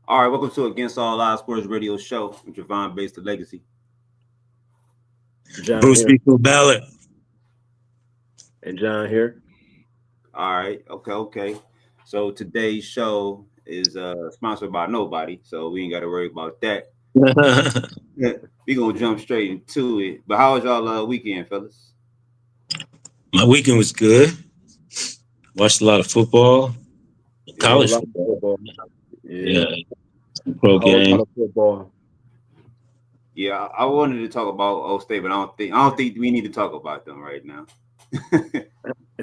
All right, welcome to Against All Odds Sports Radio Show with Javon Based the Legacy. John Bruce here. Beagle Ballot. And John here. All right, okay. So today's show is sponsored by nobody, so we ain't got to worry about that. We gonna jump straight into it. But how was y'all weekend, fellas? My weekend was good. Watched a lot of football, college football. Yeah, pro game. Football. Yeah, I wanted to talk about O State, but I don't think we need to talk about them right now.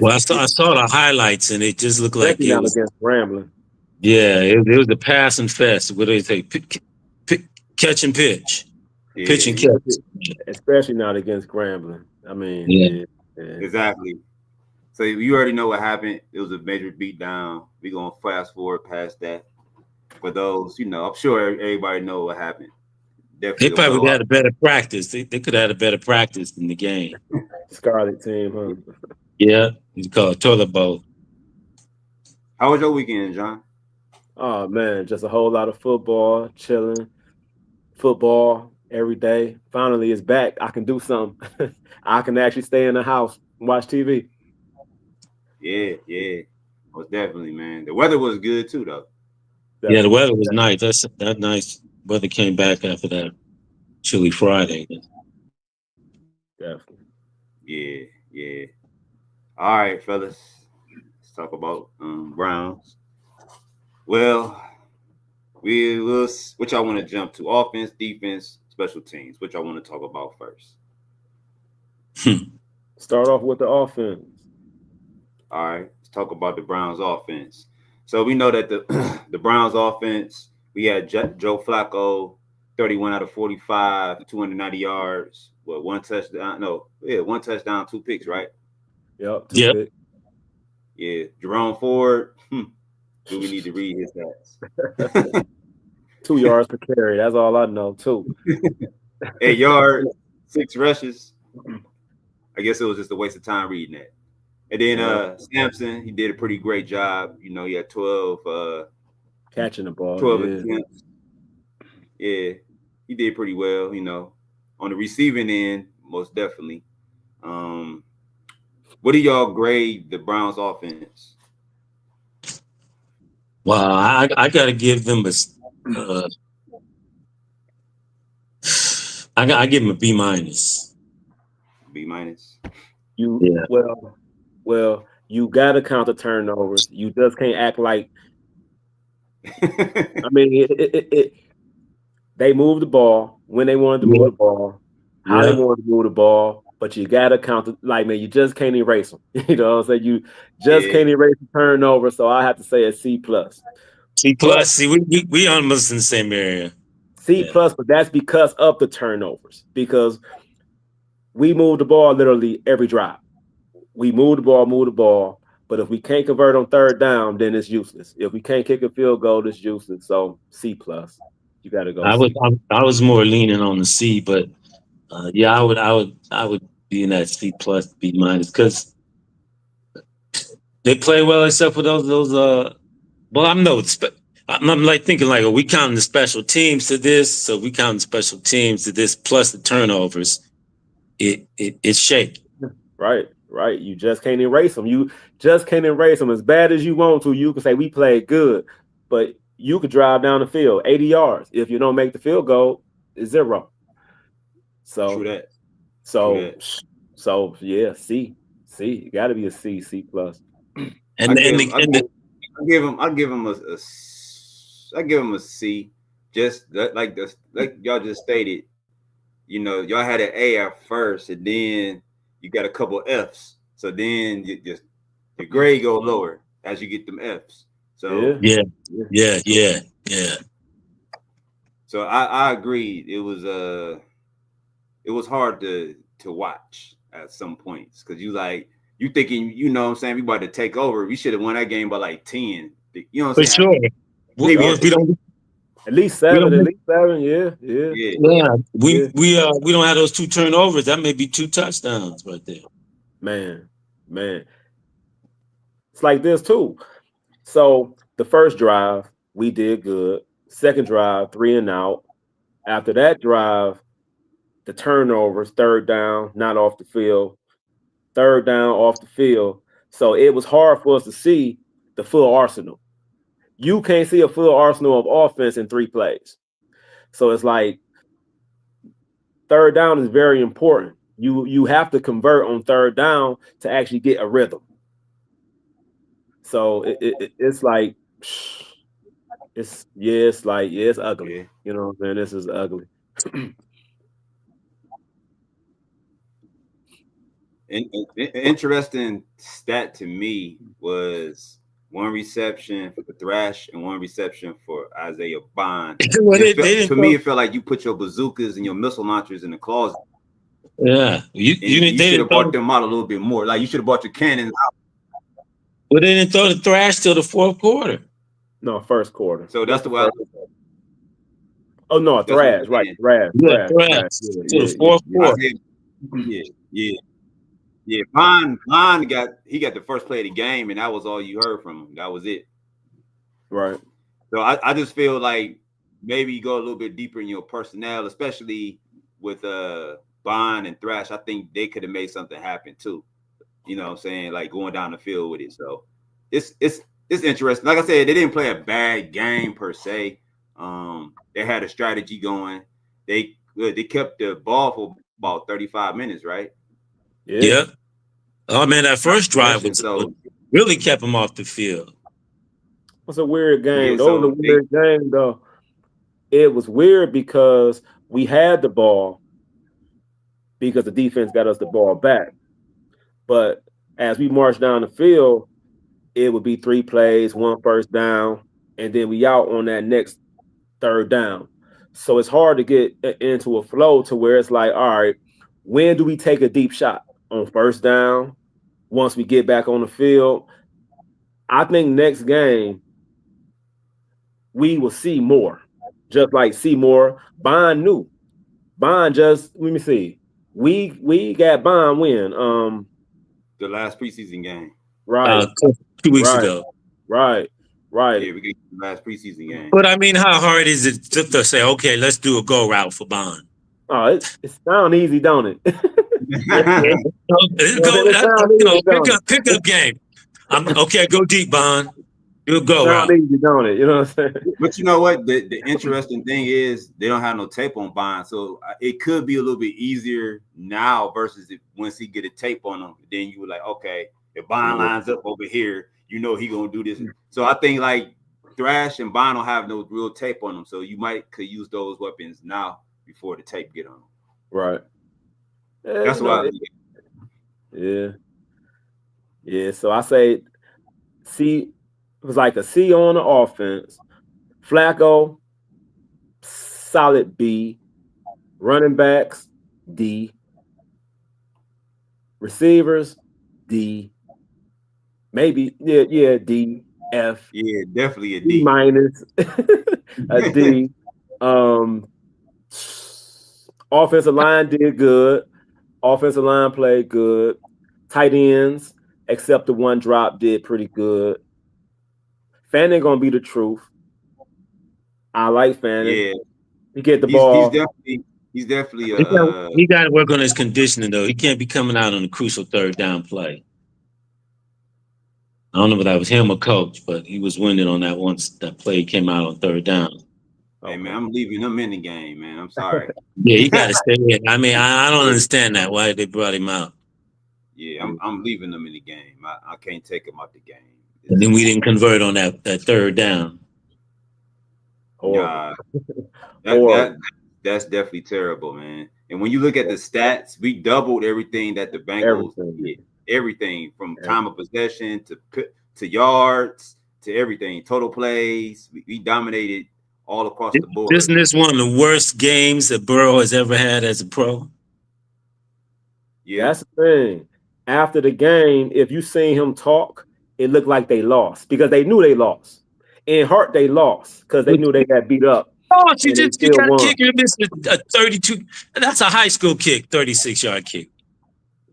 Well, I saw the highlights, and it just looked like it was against Grambling. Yeah, it was the passing fest. What do they say? Catch and pitch, pitch and catch. Especially not against Grambling. I mean, yeah. Exactly. So you already know what happened. It was a major beatdown. We're gonna fast forward past that. For those, I'm sure everybody know what happened. Definitely they probably had a better practice. They could have had a better practice in the game. Scarlet team, huh? Yeah, you call it toilet bowl. How was your weekend, John? Oh man, just a whole lot of football, chilling. Football every day. Finally, it's back. I can do something. I can actually stay in the house and watch TV. Yeah. Most definitely, man. The weather was good too, though. Yeah, the weather was nice. That nice weather came back after that chilly Friday. Definitely. Yeah. All right, fellas. Let's talk about Browns. Well, we will. What y'all want to jump to? Offense, defense, special teams. What y'all want to talk about first? Start off with the offense. All right, let's talk about the Browns offense. So we know that the Browns offense, we had Joe Flacco, 31 out of 45, 290 yards. Well, one touchdown, 2 picks, right? Yep. Picks. Yeah, Jerome Ford. Do we need to read his stats? 2 yards per carry. That's all I know, too. 8 yards, 6 rushes. I guess it was just a waste of time reading that. And then Sampson, he did a pretty great job. He had 12 catching the ball. 12 attempts. Yeah, he did pretty well, on the receiving end, most definitely. What do y'all grade the Browns offense? Well, I got to give them I give them a B minus. B minus. Well, you got to count the turnovers. You just can't act like. I mean, they moved the ball when they wanted to move the ball, how they wanted to move the ball, but you got to count it. Like, man, you just can't erase them. You know what I'm saying? You just can't erase the turnover. So I have to say a C+. C+. See, we almost in the same area. C+, but that's because of the turnovers. Because we moved the ball literally every drive. We move the ball. But if we can't convert on third down, then it's useless. If we can't kick a field goal, it's useless. So C+. You got to go. I was more leaning on the C, but I would be in that C+, B minus, because they play well except for those. Well, I'm like thinking like, are we counting the special teams to this? So we counting special teams to this plus the turnovers. It's shaky. Right. You just can't erase them. You just can't erase them as bad as you want to. You can say we played good, but you could drive down the field 80 yards. If you don't make the field goal, it's 0. So true that. So yeah, C. You got to be a C+. I give him a C. Just like y'all just stated. Y'all had an A at first, and then you got a couple Fs. So then your grade go lower as you get them Fs. So yeah. So I agree. It was hard to watch at some points because you thinking, what I'm saying, we about to take over. We should have won that game by like 10. You know what I'm saying? For sure. We don't. At least 7. Yeah. We don't have those 2 turnovers. That may be 2 touchdowns right there. Man. It's like this too. So the first drive, we did good. Second drive, 3 and out. After that drive, the turnovers, third down, not off the field, third down off the field. So it was hard for us to see the full arsenal. You can't see a full arsenal of offense in 3 plays. So it's like third down is very important. You have to convert on third down to actually get a rhythm. So it's like it's ugly. Yeah. You know what I'm saying? This is ugly. Interesting stat to me was 1 reception for Thrash and 1 reception for Isaiah Bond. To me, it felt like you put your bazookas and your missile launchers in the closet. Yeah, you should have bought them out a little bit more. Like you should have bought your cannons out. Well, they didn't throw the Thrash till the 4th quarter. No, first quarter. So that's the way. Oh no, Thrash, right? Thrash. Yeah, Thrash till the 4th quarter. Yeah. Bond got the first play of the game, and that was all you heard from him. That was it. Right. So I just feel like maybe you go a little bit deeper in your personnel, especially with Bond and Thrash. I think they could have made something happen too. You know what I'm saying? Like going down the field with it. So it's interesting. Like I said, they didn't play a bad game per se. They had a strategy going. They kept the ball for about 35 minutes, right? Yeah. Oh man, that first drive really kept them off the field. It's a weird game. Game though. It was weird because we had the ball because the defense got us the ball back. But as we marched down the field, it would be 3 plays, 1 first down, and then we out on that next third down. So it's hard to get into a flow to where it's like, all right, when do we take a deep shot? On first down, once we get back on the field. I think next game we will see more. Just like Seymour, Bond knew. Bond just, let me see. We got Bond win. The last preseason game. Right. 2 weeks ago. Right. Yeah, we got the last preseason game. But I mean, how hard is it to say, okay, let's do a go route for Bond? Oh, it sounds easy, don't it? Pick up game. Okay, go deep, Bond. You'll go route. Easy, don't it? You know what I'm saying? But you know what? The interesting thing is they don't have no tape on Bond, so it could be a little bit easier now versus once he get a tape on him. Then you were like, okay, if Bond lines up over here, you know he gonna do this. So I think like Thrash and Bond don't have no real tape on them, so you could use those weapons now before the tape get on them. Right. That's why. Yeah. So I say, C. It was like a C on the offense. Flacco, solid B. Running backs, D. Receivers, D. Maybe, D. F. Yeah, definitely a D minus. A D. Offensive line did good. Offensive line played good. Tight ends, except the 1 drop, did pretty good. Fanning gonna be the truth. I like Fanning. Yeah, he get the ball. He's definitely. He got to work on his conditioning though. He can't be coming out on a crucial third down play. I don't know if that was him or coach, but he was winning on that once that play came out on third down. Hey man, I'm leaving him in the game, man. I'm sorry. Yeah, he got to stay in. I mean, I don't understand that why they brought him out. Yeah, I'm leaving them in the game. I can't take him out the game. And then we didn't convert on that third down. That's definitely terrible, man. And when you look at the stats, we doubled everything that the Bengals did. Everything from time of possession to yards to everything, total plays. We dominated all across the board. Isn't this one of the worst games that Burrow has ever had as a pro? Yeah, that's the thing. After the game, if you seen him talk, it looked like they lost because they knew they lost. In heart, they lost because they knew they got beat up. Oh, you got a kick. You missed a 32. That's a high school kick, 36-yard kick.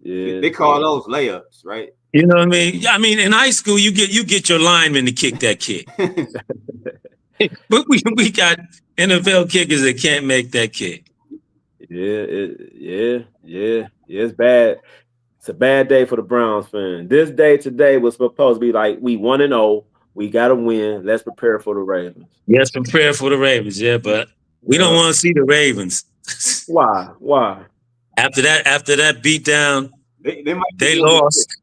Yeah, they call those layups, right? You know what I mean? I mean, in high school, you get your lineman to kick that kick. But we got NFL kickers that can't make that kick. Yeah, it's bad. It's a bad day for the Browns fan. This day today was supposed to be like we 1-0. We got to win. Let's prepare for the Ravens. Yes, prepare for the Ravens. Yeah, but we don't want to see the Ravens. Why? After that beatdown, they lost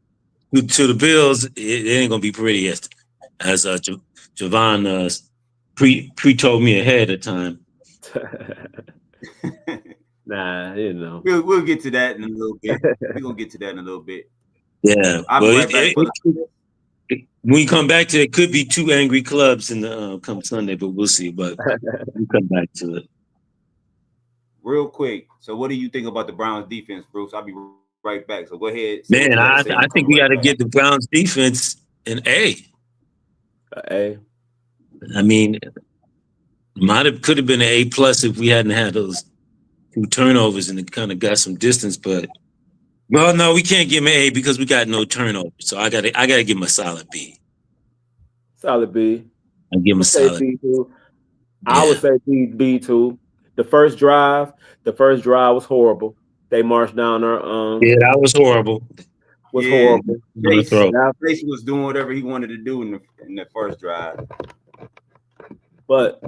to the Bills. It ain't gonna be pretty, as Javon pre told me ahead of time. Nah, we'll get to that in a little bit. We're gonna get to that in a little bit. Yeah, when we come back to it, could be two angry clubs in the come Sunday, but we'll see. But we'll come back to it real quick. So, what do you think about the Browns defense, Bruce? I'll be right back. So, go ahead. Man, I think we got to get the Browns defense an A. A. I mean, could have been an A+ if we hadn't had those 2 turnovers and it kind of got some distance. But well, no, we can't give him an A because we got no turnovers. So I gotta give him a solid B. Solid B. I give him a solid B too. Yeah. I would say B too. The first drive was horrible. They marched down our yeah, that was horrible. Horrible. Tracy was doing whatever he wanted to do in the first drive. But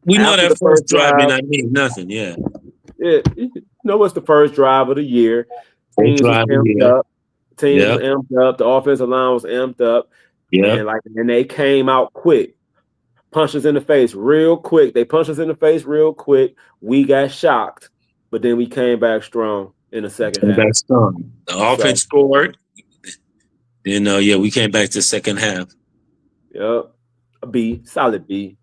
we know that first drive may not mean nothing. Yeah. Yeah. It's the first drive of the year. Teams was amped up. Was amped up. The offensive line was amped up. Yeah. And they came out quick. Punched us in the face real quick. They punched us in the face real quick. We got shocked, but then we came back strong in the second half. The offense scored. Then we came back to the second half. Yep. A B, solid B.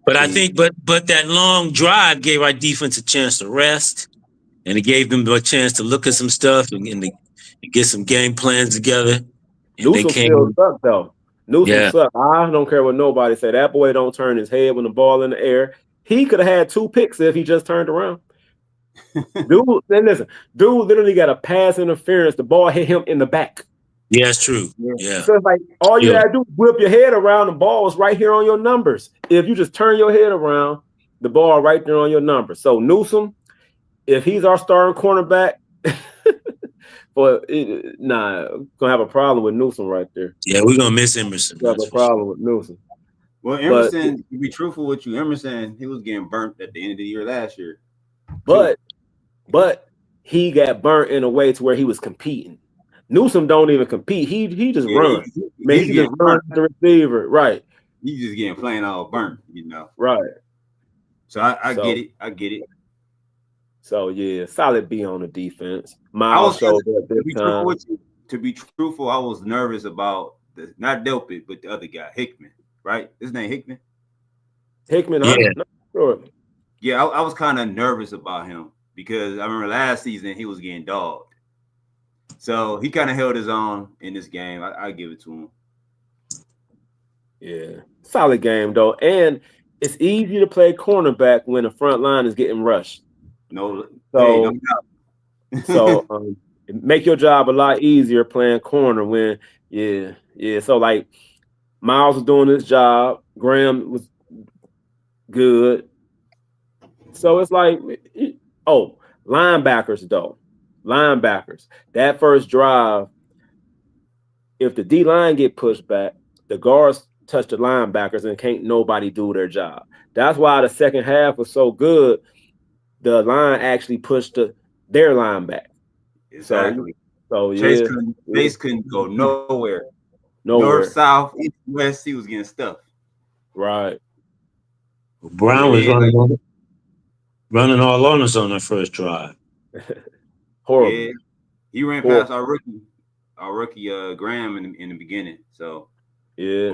But I think, but that long drive gave our defense a chance to rest, and it gave them a chance to look at some stuff and get some game plans together. And Newsom still sucked though. Newsom sucked. I don't care what nobody say. That boy don't turn his head when the ball in the air. He could have had 2 picks if he just turned around. Dude literally got a pass interference. The ball hit him in the back. Yeah, it's true. Yeah. So it's like all you gotta do is whip your head around. The ball is right here on your numbers. If you just turn your head around, the ball right there on your numbers. So Newsom, if he's our starting cornerback, gonna have a problem with Newsom right there. Yeah, we're gonna miss Emerson. Have a problem with Newsom. Well, Emerson, to be truthful with you, Emerson, he was getting burnt at the end of the year last year. But he got burnt in a way to where he was competing. Newsom don't even compete. He just runs. He just runs the receiver. Right. He's just getting plain all burnt, Right. So I get it. I get it. So yeah, solid B on the defense. Miles showed up this time. To be truthful, I was nervous about not Delpit, but the other guy, Hickman. Right? His name Hickman. Hickman. Yeah. I'm not sure. Yeah, I was kind of nervous about him because I remember last season he was getting dogged. So he kind of held his own in this game. I give it to him. Yeah, solid game though, and it's easy to play cornerback when the front line is getting rushed. No make your job a lot easier playing corner when So like Miles was doing his job, Graham was good. So it's like, linebackers though. Linebackers. That first drive, if the D-line get pushed back, the guards touch the linebackers and can't nobody do their job. That's why the second half was so good. The line actually pushed their line back. Exactly. So Chase couldn't go nowhere. North, south, east, west, he was getting stuffed. Right. Brown was running all on us on that first drive. Horrible. Yeah, he ran past our rookie Graham in the beginning. So yeah,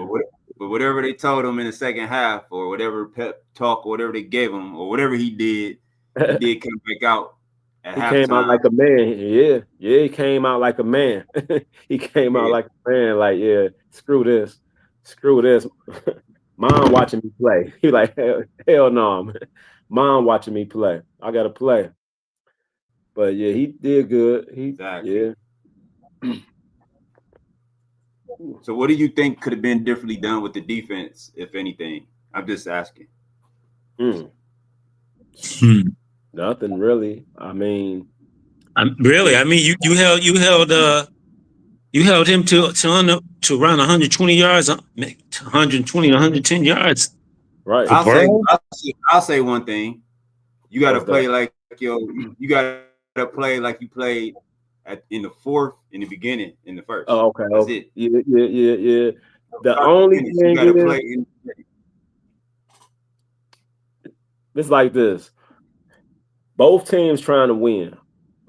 but whatever they told him in the second half, or whatever pep talk, or whatever they gave him, or whatever he did come back out. He came out like a man. Yeah, he came out like a man. He came out like a man. Like, yeah, screw this. Mom watching me play. He like, hell no, man. Mom watching me play. I gotta play. But yeah, he did good. Exactly. Yeah. So what do you think could have been differently done with the defense, if anything? I'm just asking. Nothing really. I mean, really. I mean, you held him to around 120 yards, 120, 110 yards. Right. I'll say one thing. You got to play like you got to play like you played in the fourth, in the beginning, in the first. Oh, okay. That's it. Yeah. The only thing you got to play it's like this. Both teams trying to win.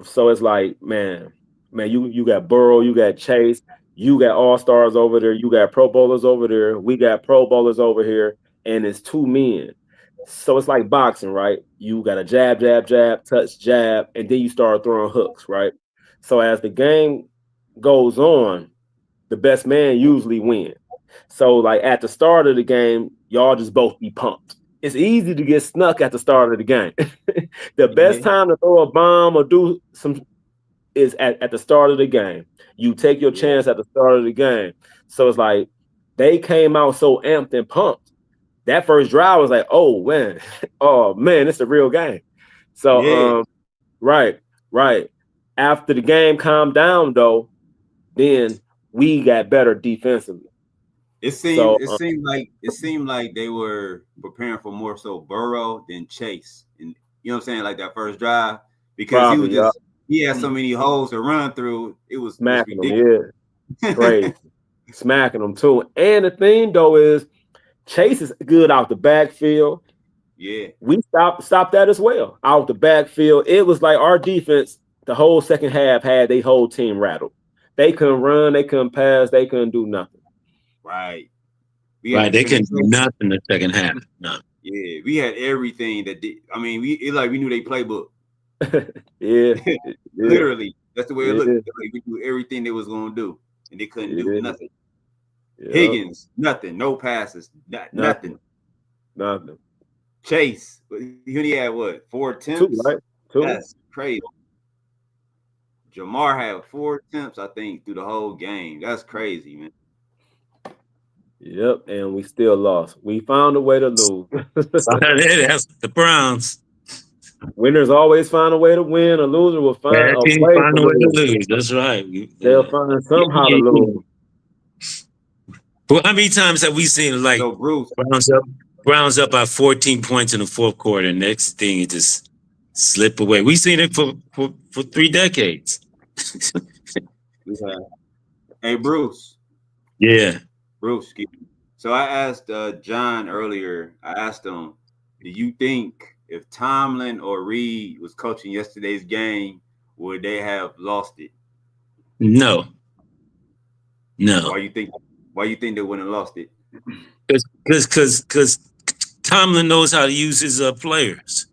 So it's like, man, you got Burrow, you got Chase, you got all-stars over there, you got Pro Bowlers over there, we got Pro Bowlers over here, and it's two men. So it's like boxing, right? You got a jab, touch, jab, and then you start throwing hooks, right? So as the game goes on, the best man usually wins. So like at the start of the game, y'all just both be pumped. It's easy to get snuck at the start of the game. The best time to throw a bomb or do some is at the start of the game. You take your chance at the start of the game. So it's like they came out so amped and pumped. That first drive was like, oh man, it's a real game. So right. After the game calmed down though, then we got better defensively. It seemed like they were preparing for more so Burrow than Chase, and you know what I'm saying, like that first drive, because he had so many holes to run through. It was smacking them, crazy, smacking them too. And the thing though is, Chase is good out the backfield. Yeah, we stopped that as well out the backfield. It was like our defense the whole second half had their whole team rattled. They couldn't run, they couldn't pass, they couldn't do nothing. Right. They couldn't do nothing the second half. No. Yeah, we had everything that we knew their playbook. Literally. That's the way it looked. Like we knew everything they was gonna do, and they couldn't do nothing. Yeah. Higgins, nothing, no passes, nothing. Chase, he only had what, 4 attempts? 2, right? 2. That's crazy. Jamar had 4 attempts, I think, through the whole game. That's crazy, man. Yep, and we still lost. We found a way to lose. That's the Browns. Winners always find a way to win. A loser will find a way to lose. That's right. They'll find somehow to lose. Well, how many times have we seen like Browns up by 14 points in the fourth quarter? Next thing it just slip away. We've seen it for 3 decades. Hey, Bruce. Yeah. Bruce. So I asked John earlier, I asked him, do you think if Tomlin or Reed was coaching yesterday's game, would they have lost it? No. Why you think they wouldn't have lost it? Because Tomlin knows how to use his players.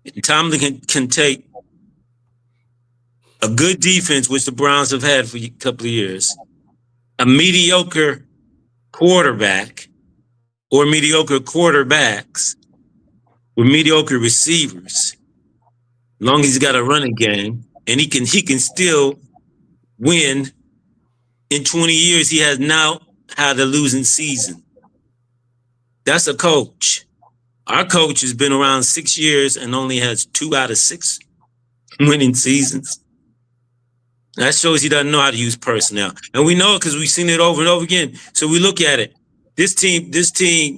And Tomlin can take a good defense, which the Browns have had for a couple of years, a mediocre quarterback or mediocre quarterbacks with mediocre receivers, as long as he's got a running game, and he can still win. In 20 years, he has now had a losing season. That's a coach. Our coach has been around 6 years and only has 2 out of 6 winning seasons. That shows he doesn't know how to use personnel. And we know it because we've seen it over and over again. So we look at it. This team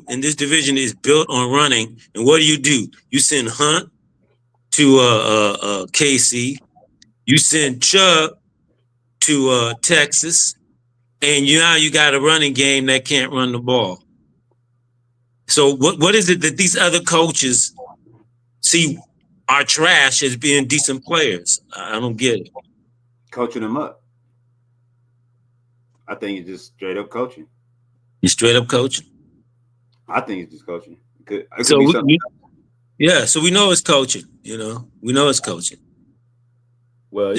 in this division is built on running. And what do? You send Hunt to KC. You send Chubb to Texas. And now you got a running game that can't run the ball. So what is it that these other coaches see our trash as being decent players? I don't get it. Coaching them up. I think it's just straight up coaching. You straight up coaching? I think it's just coaching. So we know it's coaching. You know, we know it's coaching. Well,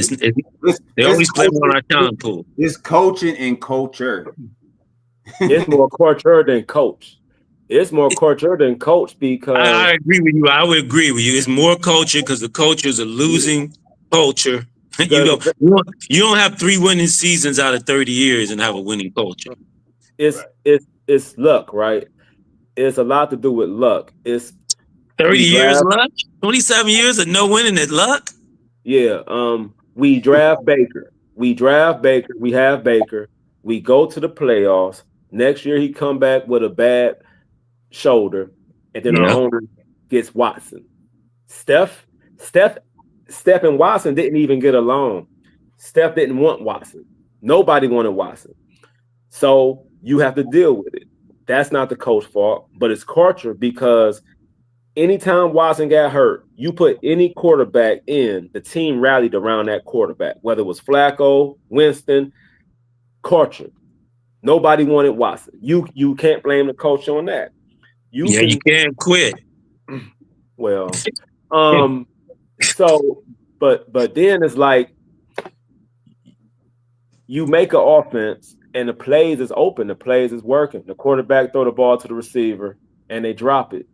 they always play on our talent pool. It's coaching and culture. It's more culture than coach. It's more culture than coach because I agree with you. I would agree with you. It's more culture because the culture is a losing culture. You don't have 3 winning seasons out of 30 years and have a winning culture. It's luck, right? it's a lot to do with luck. It's 30 years luck, 27 years of no winning at luck. Yeah. We draft Baker. We have Baker. We go to the playoffs. Next year he come back with a bad shoulder, and then our owner gets Watson. Steph and Watson didn't even get along. Steph didn't want Watson. Nobody wanted Watson. So you have to deal with it. That's not the coach's fault, but it's culture, because anytime Watson got hurt, you put any quarterback in, the team rallied around that quarterback, whether it was Flacco, Winston, culture. Nobody wanted Watson. You can't blame the coach on that. You can't quit. Well, so, but then it's like you make an offense and the plays is open, the plays is working. The quarterback throw the ball to the receiver and they drop it.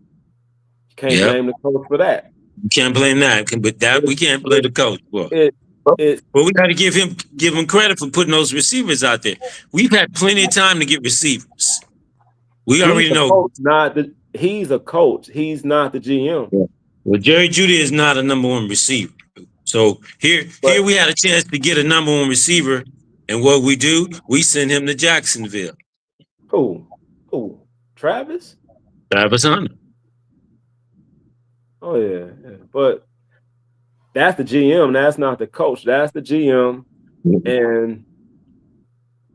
You can't blame the coach for that. You can't blame that, but that we can't blame the coach for. Well, we got to give him credit for putting those receivers out there. We've had plenty of time to get receivers. We already know. He's a coach. He's not the GM. Yeah. Well, Jerry Jeudy is not a number one receiver. So here we had a chance to get a number one receiver, and what we do, we send him to Jacksonville. Who? Travis Hunter. Oh yeah. But that's the GM. That's not the coach. That's the GM.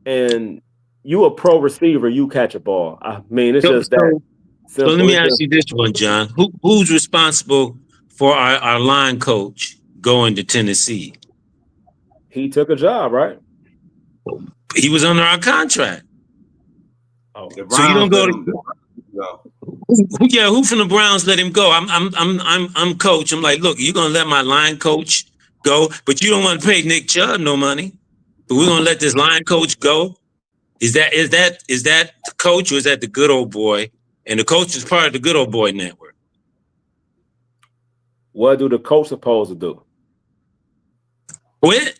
And you a pro receiver, you catch a ball. I mean, it's just that. So let me ask you this one, John. Who's responsible for our line coach going to Tennessee? He took a job, right? He was under our contract. Oh, so you don't go to who from the Browns let him go? I'm coach. I'm like, look, you're gonna let my line coach go, but you don't want to pay Nick Chubb no money. But we're gonna let this line coach go. Is that the coach, or is that the good old boy? And the coach is part of the good old boy network. What do the coach supposed to do? What?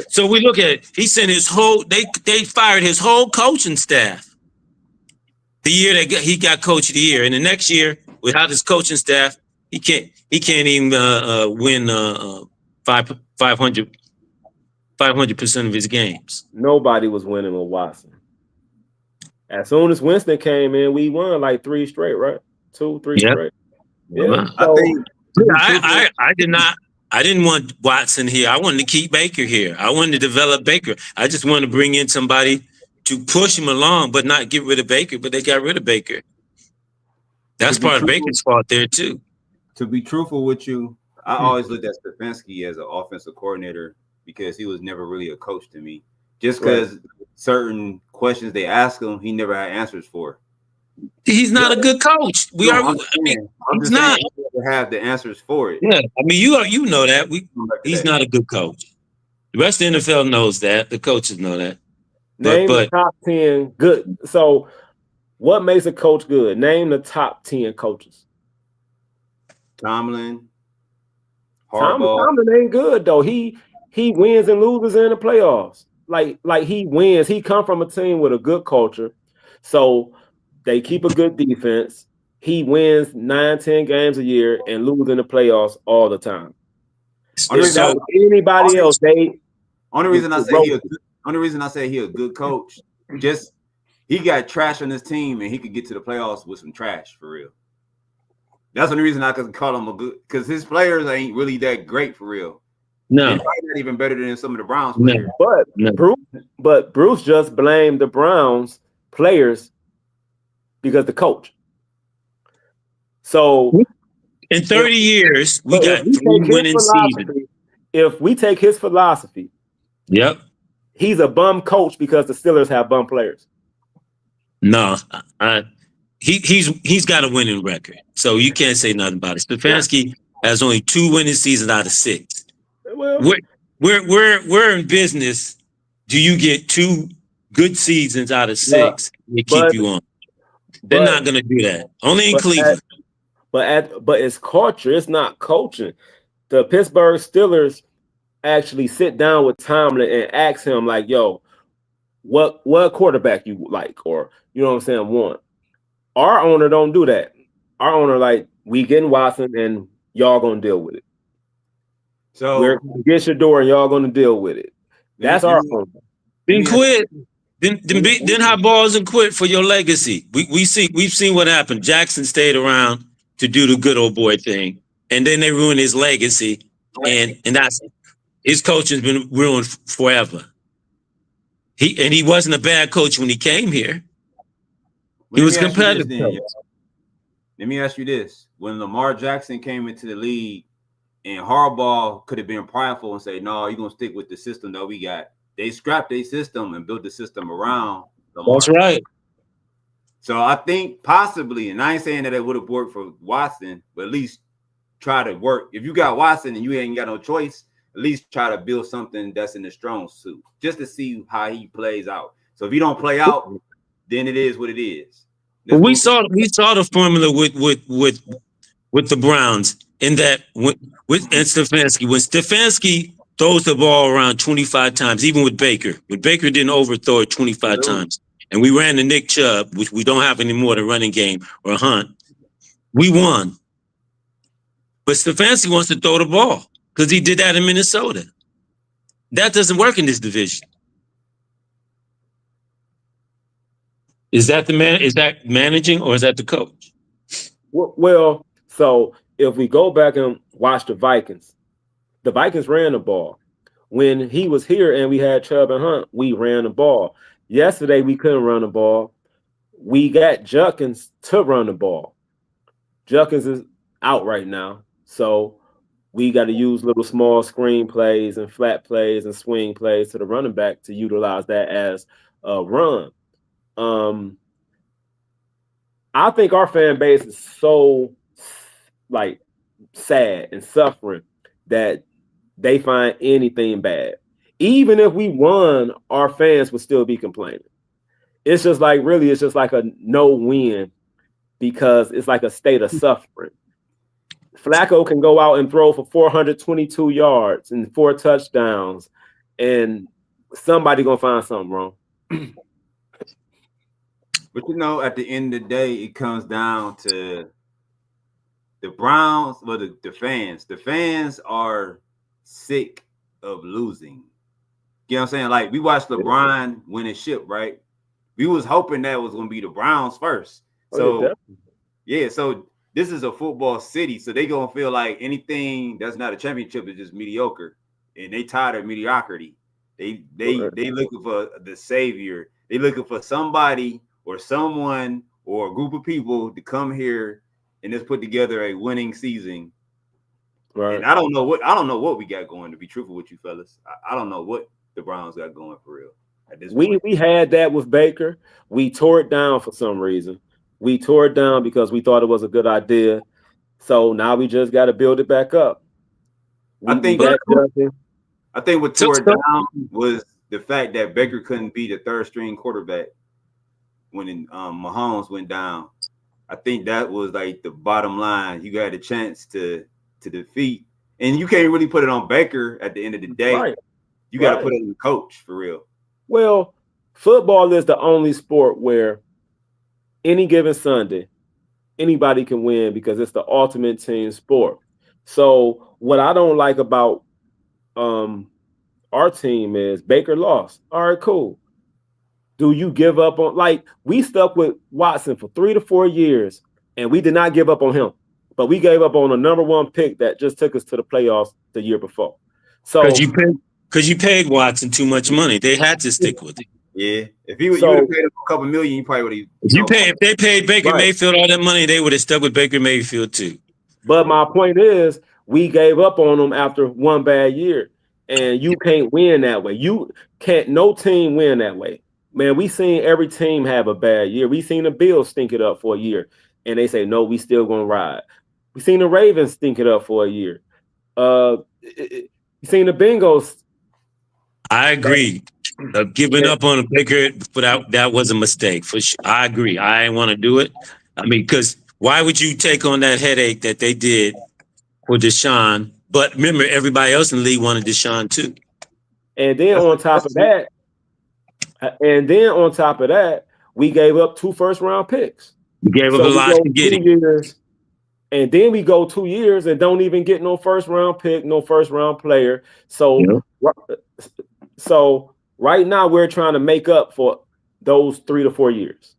So we look at it. He sent his whole. They fired his whole coaching staff. The year that he got coach of the year, and the next year without his coaching staff, he can't even win 500% of his games. Nobody was winning with Watson. As soon as Winston came in, we won like 3 straight, right? 2, 3 straight. Yeah, I didn't want Watson here. I wanted to keep Baker here. I wanted to develop Baker. I just wanted to bring in somebody to push him along, but not get rid of Baker. But they got rid of Baker. That's part of Baker's fault there too. To be truthful with you, I always looked at Stefanski as an offensive coordinator because he was never really a coach to me. Just because certain questions they ask him, he never had answers for. He's not a good coach. He's not. He never have the answers for it. Yeah, I mean, you know that he's not a good coach. The rest of the NFL knows that. The coaches know that. Name the top 10 good. So, what makes a coach good? Name the top 10 coaches. Tomlin. Harbaugh. Tomlin ain't good though. He wins and loses in the playoffs. Like he wins. He come from a team with a good culture, so they keep a good defense. He wins 9-10 games a year and lose in the playoffs all the time. So anybody else, only reason I say he a good coach, just he got trash on his team and he could get to the playoffs with some trash for real. That's the only reason I could call him a good, because his players ain't really that great for real. No, they're not even better than some of the Browns players. But Bruce just blamed the Browns players because the coach. So in 30 years, we got 3 winning seasons. If we take his philosophy, he's a bum coach because the Steelers have bum players. No, he's got a winning record, so you can't say nothing about it. Stefanski has only 2 winning seasons out of 6. Well, we're in business. Do you get 2 good seasons out of 6? They keep you on. They're not going to do that. Only in Cleveland. But it's culture. It's not coaching. The Pittsburgh Steelers actually sit down with Tomlin and ask him like, "Yo, what quarterback you like?" Or you know what I'm saying, want. Our owner don't do that. Our owner like, we getting Watson and y'all gonna deal with it. So we're gonna get Shedeur and y'all gonna deal with it. That's our owner. Then quit. Then hot balls and quit for your legacy. We've seen what happened. Jackson stayed around to do the good old boy thing, and then they ruined his legacy, and that's his coaching's been ruined forever. He wasn't a bad coach when he came here. He was competitive. Let me ask you this: when Lamar Jackson came into the league, and Harbaugh could have been prideful and say, "No, you're gonna stick with the system that we got." They scrapped their system and built the system around Lamar. That's right. So I think possibly, and I ain't saying that it would have worked for Watson, but at least try to work. If you got Watson and you ain't got no choice, at least try to build something that's in the strong suit, just to see how he plays out. So if he don't play out, then it is what it is. We saw the formula with the Browns in that with Stefanski. When Stefanski throws the ball around 25 times, even with Baker. But Baker didn't overthrow it 25 times. And we ran to Nick Chubb, which we don't have anymore, the running game, or Hunt. We won. But Stefanski wants to throw the ball because he did that in Minnesota. That doesn't work in this division. Is that is that managing or is that the coach? Well, so if we go back and watch the Vikings ran the ball. When he was here and we had Chubb and Hunt, we ran the ball. Yesterday, we couldn't run the ball. We got Judkins to run the ball. Judkins is out right now. So we got to use little small screen plays and flat plays and swing plays to the running back to utilize that as a run. I think our fan base is so like sad and suffering that they find anything bad. Even if we won, our fans would still be complaining. It's just like, really, it's just like a no win because it's like a state of suffering. Flacco can go out and throw for 422 yards and 4 touchdowns, and somebody gonna find something wrong. But at the end of the day, it comes down to the Browns, or the fans. The fans are sick of losing. You know what I'm saying? Like, we watched LeBron win a ship, right? We was hoping that was going to be the Browns first. So this is a football city, so they going to feel like anything that's not a championship is just mediocre, and they tired of mediocrity. They looking for the savior. They looking for somebody or someone or a group of people to come here and just put together a winning season. Right. And I don't know what we got going, to be truthful with you fellas. I don't know what the Browns got going for real at this point. We had that with Baker. We tore it down for some reason. We tore it down because we thought it was a good idea. So now we just got to build it back up. I think what tore it down was the fact that Baker couldn't be the third string quarterback when Mahomes went down. I think that was like the bottom line. You got a chance to defeat, and you can't really put it on Baker at the end of the day. Right. You got to put it on the coach for real. Well, football is the only sport where any given Sunday, anybody can win because it's the ultimate team sport. So what I don't like about our team is Baker lost. All right, cool. Do you give up on, like, we stuck with Watson for 3 to 4 years and we did not give up on him, but we gave up on a number 1 pick that just took us to the playoffs the year before. So because you paid Watson too much money, they had to stick with it. Yeah, if you would have paid him a couple million, you probably would have. If they paid Baker Mayfield all that money, they would have stuck with Baker Mayfield too. But my point is, we gave up on him after 1 bad year, and you can't win that way. You can't. No team win that way. Man, we seen every team have a bad year. We seen the Bills stink it up for a year, and they say, no, we still gonna ride. We seen the Ravens stink it up for a year. You seen the Bengals. I agree. Giving up on a Baker, that was a mistake for sure. I agree. I didn't want to do it. I mean, because why would you take on that headache that they did for Deshaun? But remember, everybody else in the league wanted Deshaun too. And then on top of that, we gave up 2 first-round picks. We gave up So a lot to get him. years, and then we go 2 years and don't even get no first round pick, no first round player. So, so right now we're trying to make up for those 3 to 4 years.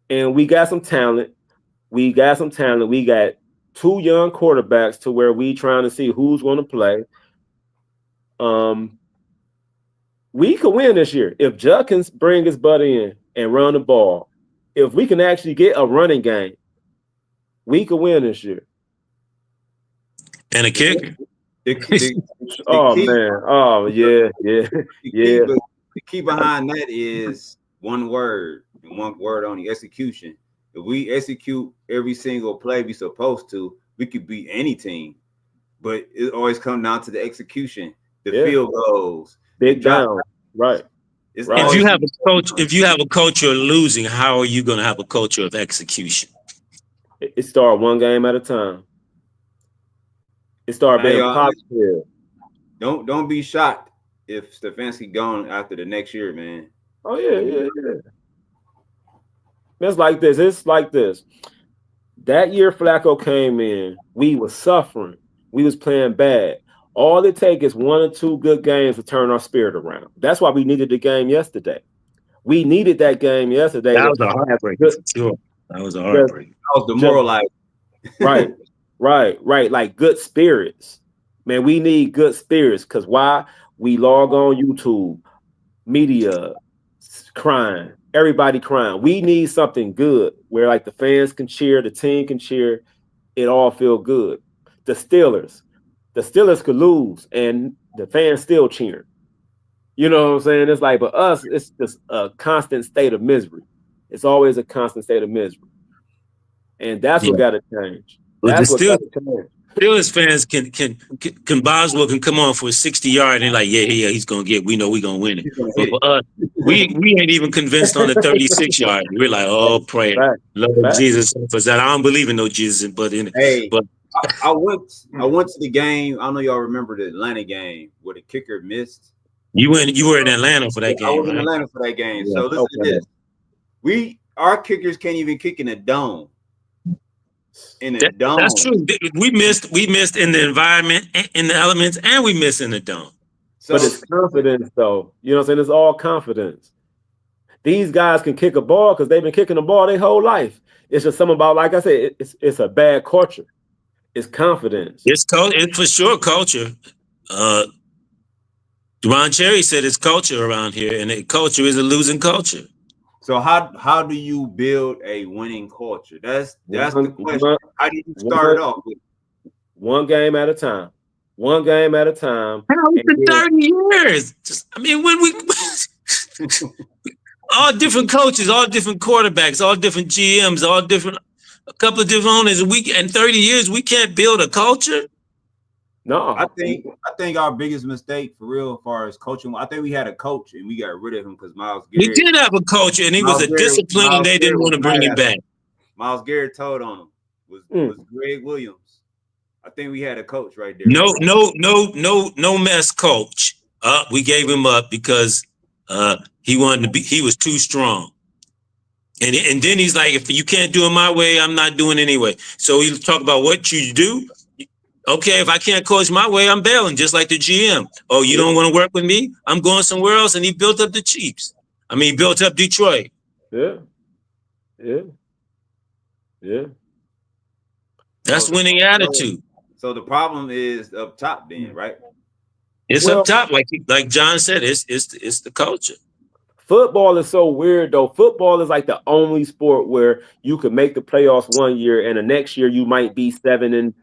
And we got some talent. We got 2 young quarterbacks to where we trying to see who's going to play. We could win this year if Judd can bring his butt in and run the ball. If we can actually get a running game, we could win this year. And a kicker. Oh man! Oh yeah. The key behind that is one word and one word only: execution. If we execute every single play we supposed to, we could beat any team. But it always comes down to the execution, the field goals, big down, right? If you have a culture of losing, how are you going to have a culture of execution? It starts one game at a time. It starts being positive. Don't be shocked if Stefanski gone after the next year, man. Oh yeah. It's like this. That year Flacco came in, we was suffering. We was playing bad. All it takes is 1 or 2 good games to turn our spirit around. That's why we needed the game yesterday. We needed that game yesterday. That was a heartbreak. Sure. That was a heartbreak. That was demoralizing. Right. Like good spirits. Man, we need good spirits because why? We log on YouTube, media crying, everybody crying. We need something good where like the fans can cheer, the team can cheer, it all feel good. The Steelers could lose and the fans still cheering. You know what I'm saying? It's like, but us, it's just a constant state of misery. It's always a constant state of misery. And that's what got to change. That's what got to change. Steelers fans can Boswell can come on for a 60-yard and they're like, yeah, he's gonna get. We know we're gonna win it. But for us, we ain't even convinced on the 36-yard. We're like, oh, pray, Lord Jesus for that. I don't believe in no Jesus, but I went to the game. I don't know y'all remember the Atlanta game where the kicker missed. You were in Atlanta for that game. I was in Atlanta for that game. Yeah. So listen to this. Our kickers can't even kick in a dome. Dome. That's true. We missed in the environment, in the elements, and we missed in the dome. But it's confidence, though. You know what I'm saying? It's all confidence. These guys can kick a ball because they've been kicking the ball their whole life. It's just something about, like I said, it's a bad culture. It's confidence. It's for sure culture. Duron Cherry said it's culture around here, and culture is a losing culture. So how do you build a winning culture? That's the question. How do you start off with? One game at a time. One game at a time. It's 30 years. When we all different coaches, all different quarterbacks, all different GMs, a couple of different owners. In 30 years, we can't build a culture. No, I think our biggest mistake for real, as far as coaching, I think we had a coach and we got rid of him because Myles Garrett. We did have a coach and he was a discipline and they didn't want to bring him back. Myles Garrett told on him was Greg Williams. I think we had a coach right there. No mess coach. We gave him up because he was too strong. And then he's like, if you can't do it my way, I'm not doing it anyway. So he talk about what you do. Okay, if I can't coach my way, I'm bailing, just like the GM. Oh, you don't want to work with me? I'm going somewhere else. And he built up the Chiefs. He built up Detroit. Yeah. That's winning attitude. So the problem is up top then, right? It's up top, like John said, it's the culture. Football is so weird, though. Football is like the only sport where you can make the playoffs one year and the next year you might be 7-10.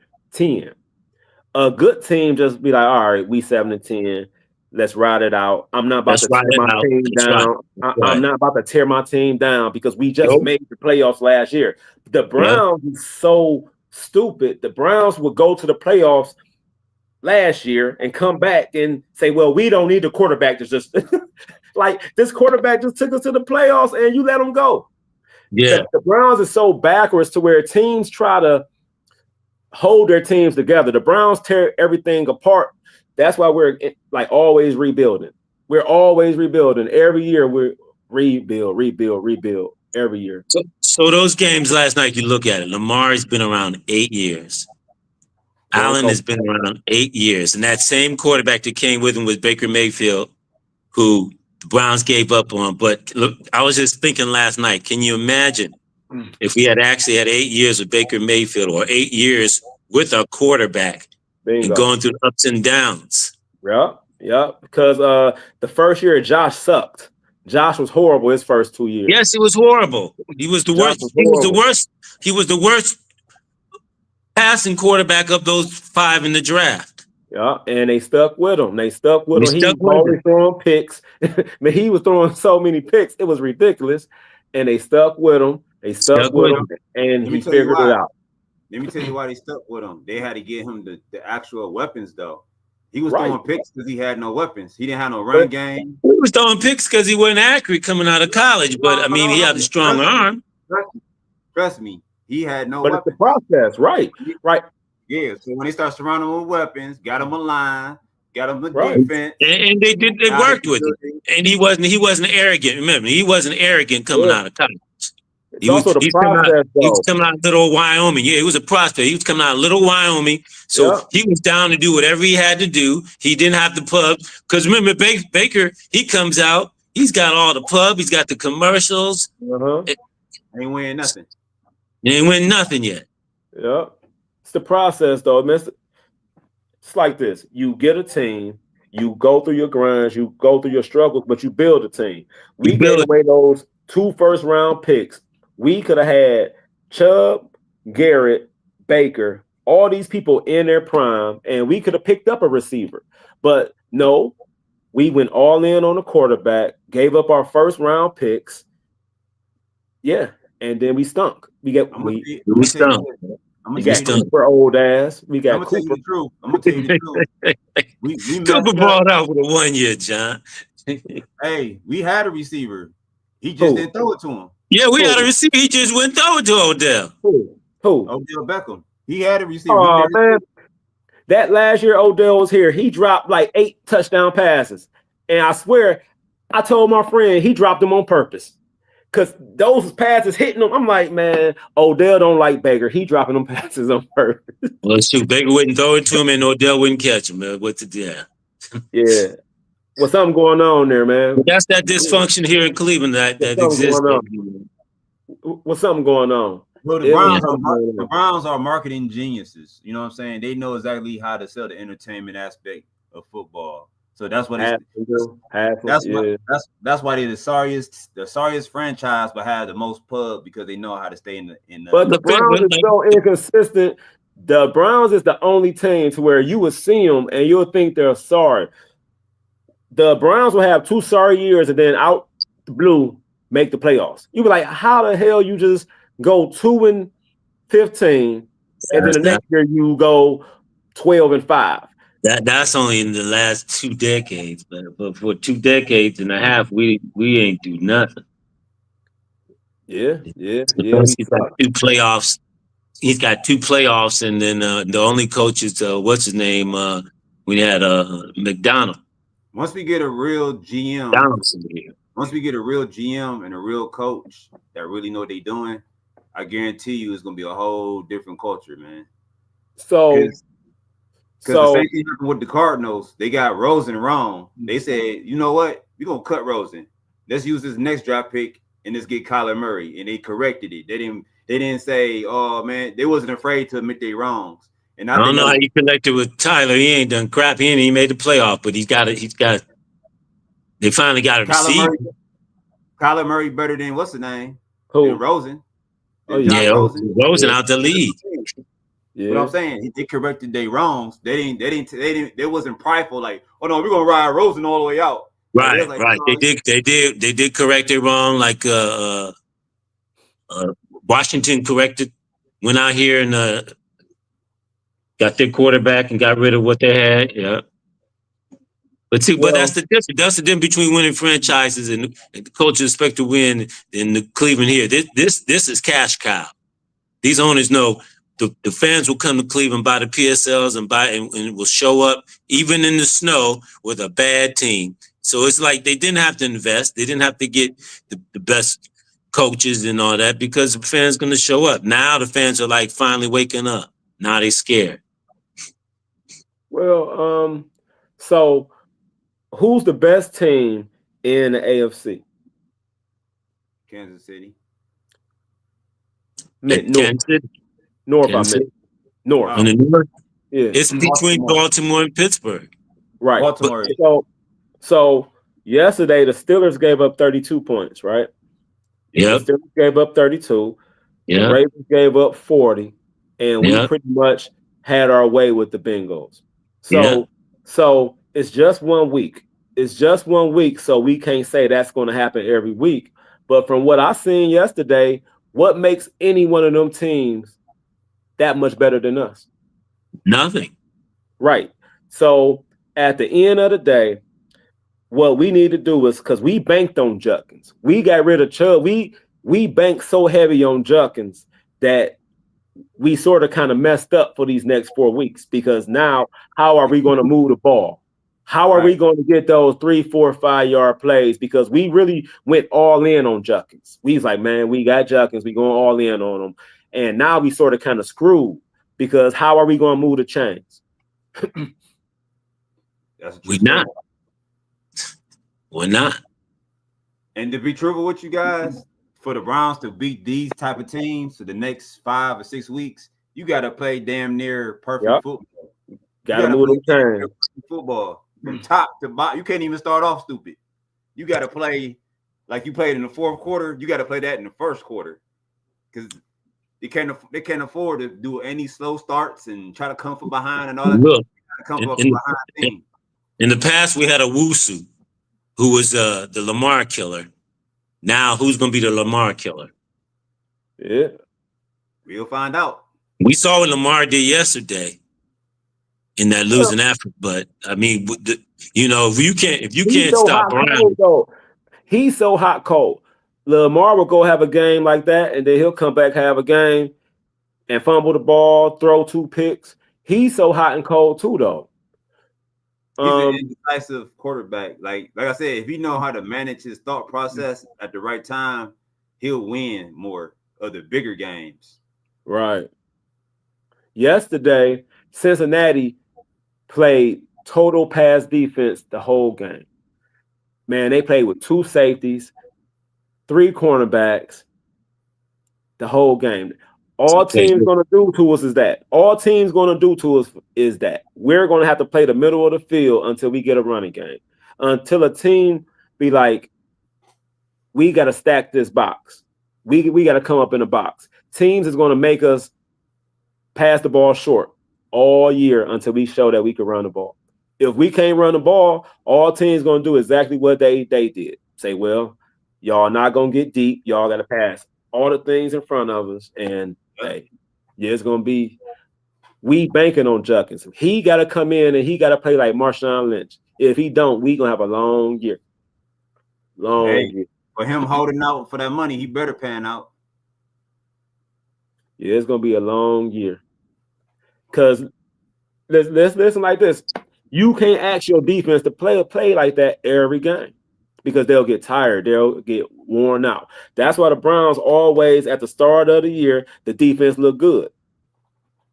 A good team just be like, all right, we 7-10. Let's ride it out. I'm not about to tear my team down. I'm not about to tear my team down because we just made the playoffs last year. The Browns is so stupid. The Browns would go to the playoffs last year and come back and say, well, we don't need the quarterback to just like this quarterback just took us to the playoffs and you let them go. Yeah. The Browns is so backwards to where teams try to hold their teams together. The Browns tear everything apart. That's why we're like always rebuilding. We're always rebuilding. Every year we're rebuild. every year. So those games last night, you look at it. Lamar has been around 8 years. Allen has been around 8 years. And that same quarterback that came with him was Baker Mayfield, who the Browns gave up on. But look, I was just thinking last night, can you imagine if we had actually had 8 years with Baker Mayfield or 8 years with a quarterback and going through ups and downs? Yeah. Because the first year, Josh sucked. Josh was horrible his first 2 years. Yes, it was horrible. He was the worst. He was the worst. He was the worst passing quarterback of those 5 in the draft. Yeah, and they stuck with him. He was always throwing picks. Man, he was throwing so many picks, it was ridiculous. And they stuck with him. And he figured it out. Let me tell you why they stuck with him. They had to get him the actual weapons, though. He was throwing picks because he had no weapons. He didn't have no run game. He was throwing picks because he wasn't accurate coming out of college. But, I mean, he had a strong arm. Trust me. He had no weapons. But it's the process, right? Yeah, so when they start surrounding him with weapons, got him a line, got him a defense. And they worked with him. And he wasn't arrogant. Remember, he wasn't arrogant coming out of college. He was coming out of little Wyoming. Yeah, he was a prospect. He was coming out of little Wyoming. So he was down to do whatever he had to do. He didn't have the pub. Because remember, Baker, he comes out. He's got all the pub. He's got the commercials. Ain't winning nothing. He ain't winning nothing yet. Yeah. It's the process, though. It's like this. You get a team. You go through your grinds. You go through your struggles, but you build a team. We gave away those 2 first-round picks. We could have had Chubb, Garrett, Baker, all these people in their prime, and we could have picked up a receiver. But no, we went all in on the quarterback, gave up our first-round picks. Yeah, and then we stunk. We stunk. We got Cooper, old ass. We got Cooper. I'm gonna tell you the truth. we Cooper brought out with a 1 year, John. Hey, we had a receiver. He just didn't throw it to him. Yeah, we had a receiver. He just went throw it to Odell. Who? Odell Beckham. He had a receiver. Oh, man. That last year Odell was here, he dropped like 8 touchdown passes. And I swear, I told my friend he dropped them on purpose. Because those passes hitting him, I'm like, man, Odell don't like Baker. He dropping them passes on purpose. Well, it's true. Baker wouldn't throw it to him and Odell wouldn't catch him, man. What's it? Yeah. Well, something going on there, man. But that's that dysfunction here in Cleveland that exists. What's something going on? Well, the Browns are marketing geniuses. You know what I'm saying? They know exactly how to sell the entertainment aspect of football. So that's what that's why they're the sorriest franchise, but have the most pub because they know how to stay in the. But the Browns is so inconsistent. The Browns is the only team to where you will see them and you'll think they're sorry. The Browns will have 2 sorry years and then out the blue make the playoffs. You be like, how the hell you just go 2-15 and then the next year you go 12-5? That's only in the last 2 decades, but for 2 decades and a half, we ain't do nothing. Yeah. He's got 2 playoffs. He's got 2 playoffs, and then the only coach is what's his name? We had McDonald. Once we get a real GM, and a real coach that really know what they're doing, I guarantee you it's gonna be a whole different culture, man. Because the same thing happened with the Cardinals. They got Rosen wrong. They said, you know what? We're gonna cut Rosen. Let's use this next draft pick and let's get Kyler Murray. And they corrected it. They didn't say, oh man, they wasn't afraid to admit their wrongs. And I don't know how you connected with Tyler. He ain't done crap. He ain't made the playoff, but they finally got a receiver. Kyler Murray better than what's the name? Who? Rosen. Rosen out the league. Yeah. What I'm saying, they corrected their wrongs. They wasn't prideful like, oh no, we're gonna ride Rosen all the way out. Right. They did correct it wrong. Like Washington went out here and got their quarterback and got rid of what they had. Yeah. But that's the difference. That's the difference between winning franchises and the coaches expect to win in the Cleveland here. This is cash cow. These owners know the fans will come to Cleveland, buy the PSLs and will show up even in the snow with a bad team. So it's like they didn't have to invest. They didn't have to get the best coaches and all that because the fans going to show up. Now the fans are like finally waking up. Now they scared. Well, so who's the best team in the AFC? Kansas City. Kansas City. North. North. In the north. Yeah. It's between Baltimore and Pittsburgh. Right. Baltimore. So yesterday the Steelers gave up 32 points, right? Yeah. The Steelers gave up 32. Yeah. The Ravens gave up 40. And we pretty much had our way with the Bengals. So it's just 1 week. It's just 1 week, so we can't say that's going to happen every week. But from what I seen yesterday, what makes any one of them teams that much better than us? Nothing. Right. So at the end of the day, what we need to do is, because we banked on Judkins. We got rid of Chubb. We banked so heavy on Judkins that we sort of kind of messed up for these next 4 weeks, because now how are we going to move the ball? How are we going to get those 3, 4, 5 yard plays? Because we really went all in on Judkins. We was like, man, we got Judkins. We going all in on him. And now we sort of kind of screwed, because how are we going to move the chains? We're not. We're not. And to be truthful with you guys, for the Browns to beat these type of teams for the next 5 or 6 weeks, you got to play damn near perfect football. Got to move the chains. Football from top to bottom. You can't even start off stupid. You got to play like you played in the fourth quarter. You got to play that in the first quarter, because they can't afford to do any slow starts and try to come from behind and all that. Look, in the past, we had a Wusu who was the Lamar killer. Now, who's going to be the Lamar killer? Yeah, we'll find out. We saw what Lamar did yesterday in that losing effort, but I mean, if you can't stop Brown, he's so hot cold. Lamar will go have a game like that, and then he'll come back, have a game, and fumble the ball, throw 2 picks. He's so hot and cold too, though. He's an indecisive quarterback. Like I said, if he know how to manage his thought process at the right time, he'll win more of the bigger games. Right. Yesterday, Cincinnati played total pass defense the whole game. Man, they played with 2 safeties, 3 cornerbacks the whole game. All teams going to do to us is that. All teams going to do to us is that. We're going to have to play the middle of the field until we get a running game. Until a team be like, we got to stack this box. We got to come up in a box. Teams is going to make us pass the ball short all year until we show that we can run the ball. If we can't run the ball, all teams going to do exactly what they did. Say, well, y'all not going to get deep. Y'all got to pass all the things in front of us, and hey, it's going to be we banking on Judkins. He got to come in and he got to play like Marshawn Lynch. If he don't, we going to have a long year. Year. For him holding out for that money, he better pan out. Yeah, it's going to be a long year. Because let's listen like this. You can't ask your defense to play like that every game, because they'll get tired. They'll get worn out. That's why the Browns always, at the start of the year, the defense look good.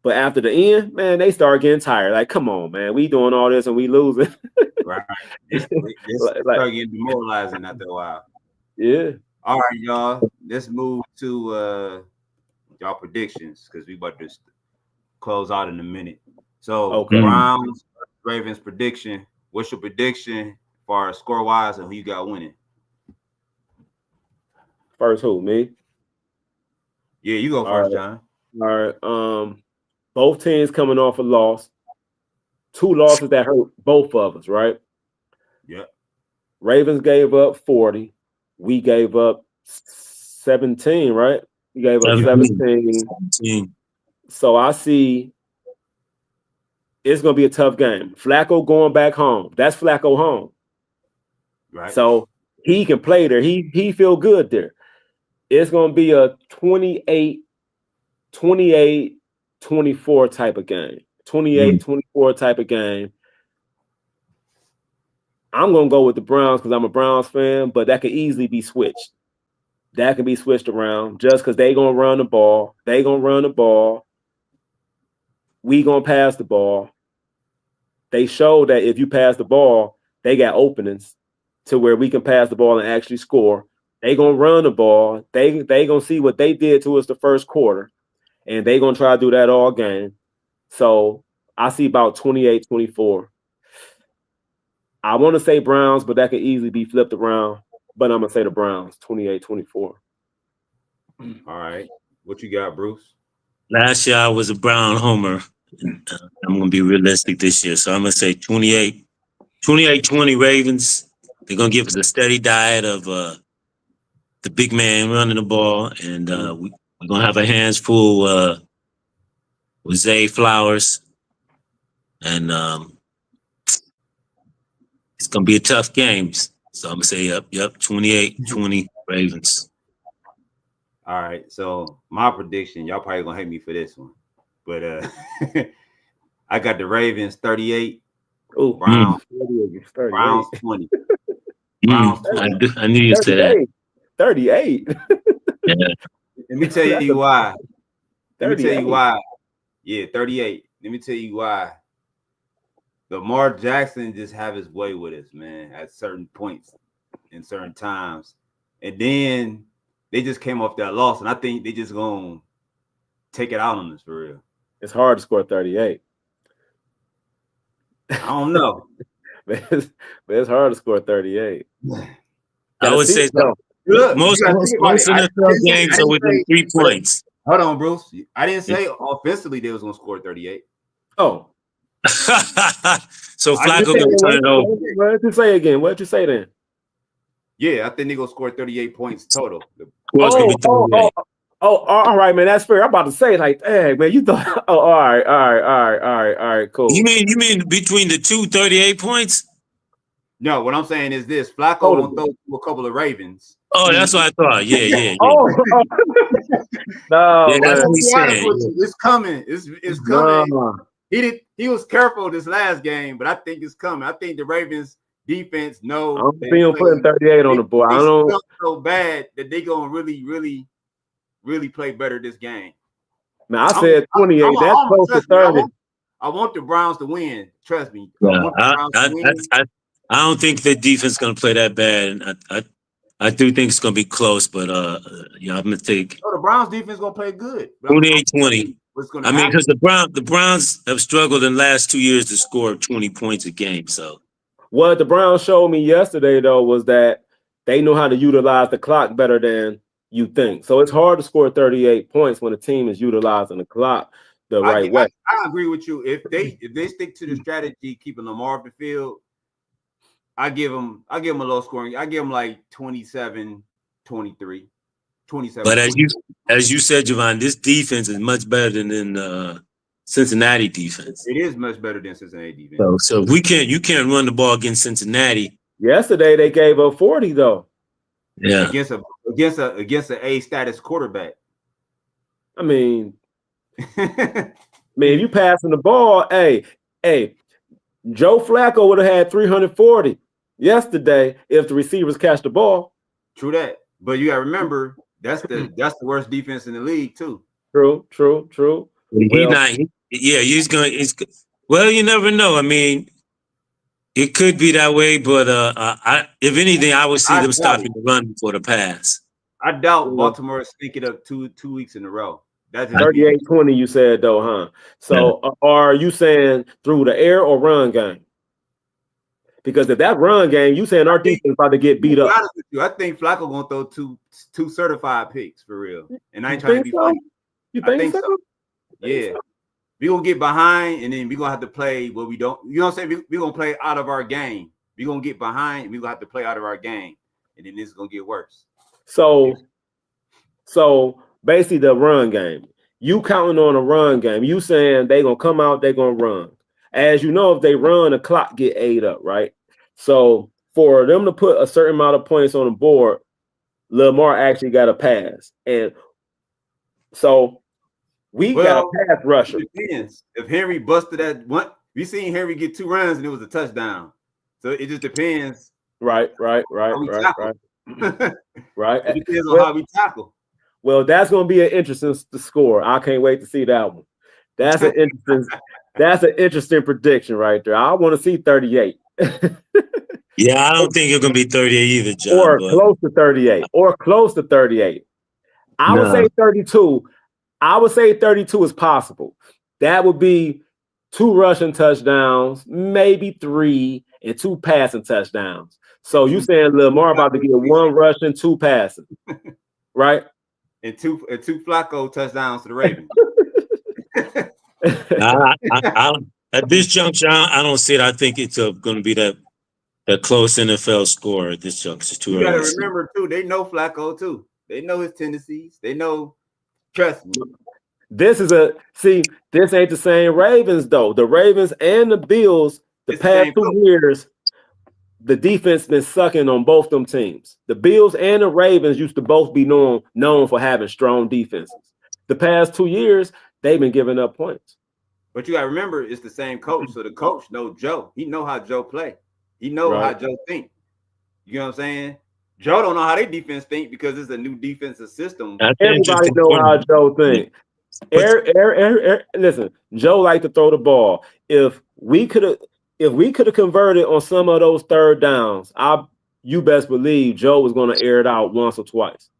But after the end, man, they start getting tired. Like, come on, man. We doing all this and we losing. Right. It's start getting demoralizing after a while. Yeah. All right, y'all. Let's move to y'all predictions, because we about to close out in a minute. So, Browns, Ravens prediction. What's your prediction as far as score-wise, and who you got winning? First who, me? Yeah, you go first, John. All right. Both teams coming off a loss. 2 losses that hurt both of us, right? Yeah. Ravens gave up 40. We gave up 17, right? We gave up 17. So I see it's going to be a tough game. Flacco going back home. That's Flacco home. Right. So he can play there. He feel good there. It's going to be a 28-24 type of game. 28-24 type of game. I'm going to go with the Browns because I'm a Browns fan, but that could easily be switched. that can be switched around just because they gonna run the ball. They gonna run the ball. We gonna pass the ball. They show that if you pass the ball, they got openings to where we can pass the ball and actually score. They gonna run the ball. They gonna see what they did to us the first quarter, and they gonna try to do that all game. So I see about 28-24. I want to say Browns, but that could easily be flipped around. But I'm gonna say the Browns, 28-24. All right, what you got, Bruce? Last year I was a Brown homer. I'm gonna be realistic this year, so I'm gonna say 28-20 Ravens. They're gonna give us a steady diet of the big man running the ball, and we're gonna have our hands full with Zay Flowers, and it's gonna be a tough game. So I'm gonna say yep, 28-20 Ravens. All right, so my prediction, y'all probably gonna hate me for this one, but I got the Ravens 38. Oh, Browns 38. Browns 20. Browns 20. I knew you said that. 38. Yeah. Let me tell you why. Let me tell you why. Yeah, 38. Let me tell you why. Lamar Jackson just have his way with us, man, at certain points in certain times. And then they just came off that loss, and I think they just gonna take it out on us for real. It's hard to score 38. I don't know. But it's hard to score 38. I would say so. Look, most NFL games are within 3 points. Hold on, Bruce. I didn't say offensively they was gonna score 38. Oh. So Flacco gonna turn it over. What did you say again? What did you say then? Yeah, I think they're gonna score 38 points total. All right, man. That's fair. I'm about to say, like, hey, man, you thought. Oh, all right, cool. You mean between the two 38 points? No, what I'm saying is this: Flacco will throw to a couple of Ravens. Oh, that's what I thought. Yeah. No, yeah, that's what he's saying. It's coming. It's coming. He was careful this last game, but I think it's coming. I think the Ravens defense know. I'm feeling putting 38 on the board. I don't so bad that they gonna really play better this game. Man, I said 28. That's close to 30. I want the Browns to win. Trust me. I don't think the defense is going to play that bad. I do think it's going to be close, but yeah, I'm going to take. The Browns defense is going to play good. 28-20. I mean, because the Browns have struggled in the last 2 years to score 20 points a game. So what the Browns showed me yesterday, though, was that they know how to utilize the clock better than you think. So it's hard to score 38 points when a team is utilizing the clock the right way. I agree with you. If they stick to the strategy, keeping Lamar off the field, I give them a low scoring. I give them like 27-23, 27. But as you said, Javon, this defense is much better than Cincinnati defense. It is much better than Cincinnati defense. So you can't run the ball against Cincinnati. Yesterday they gave up 40 though. Yeah, against a A status quarterback. I mean, if you passing the ball, hey, Joe Flacco would have had 340 yesterday if the receivers catch the ball. True that, but you gotta remember that's the worst defense in the league too. True. Well, you never know. I mean, it could be that way, but if anything, I would see them stopping the run before the pass. I doubt Baltimore sneak it up two weeks in a row. That's 38-20, you said though, huh? So are you saying through the air or run game? Because if that run game, you saying our defense about to get beat up. I think Flacco gonna throw two certified picks for real, and I ain't trying to be funny. You think so? Yeah, we gonna get behind, and then we gonna have to play what we don't. You know what I'm saying? We gonna play out of our game. We gonna get behind, and we gonna have to play out of our game, and then this is gonna get worse. So basically, the run game. You counting on a run game. You saying they gonna come out, they gonna run. As you know, if they run, the clock get ate up, right? So for them to put a certain amount of points on the board, Lamar actually got a pass. And so we got a pass rusher. It depends. If Henry busted that one, we seen Henry get 2 runs and it was a touchdown. So it just depends. Right. Right? It depends on how we tackle. Well, that's going to be an interesting score. I can't wait to see that one. That's an interesting prediction right there. I want to see 38. Yeah, I don't think it's going to be 38 either, John. Or close to 38. Or close to 38. I would say 32. I would say 32 is possible. That would be 2 rushing touchdowns, maybe 3, and 2 passing touchdowns. So you saying Lamar about to get 1 rushing, 2 passing, right? And two Flacco touchdowns to the Ravens. At this juncture, I don't see it. I think it's going to be that close NFL score at this juncture. It's too early. You got to remember too. They know Flacco too. They know his tendencies. They know. Trust me. This ain't the same Ravens though. The Ravens and the Bills, the past 2 years, the defense been sucking on both them teams. The Bills and the Ravens used to both be known for having strong defenses. The past 2 years, they've been giving up points. But you got to remember, it's the same coach. So the coach knows Joe. He know how Joe play. He know how Joe think. You know what I'm saying? Joe don't know how they defense think because it's a new defensive system. Everybody know how Joe think. Listen, Joe like to throw the ball. If we could have converted on some of those third downs, you best believe Joe was going to air it out once or twice.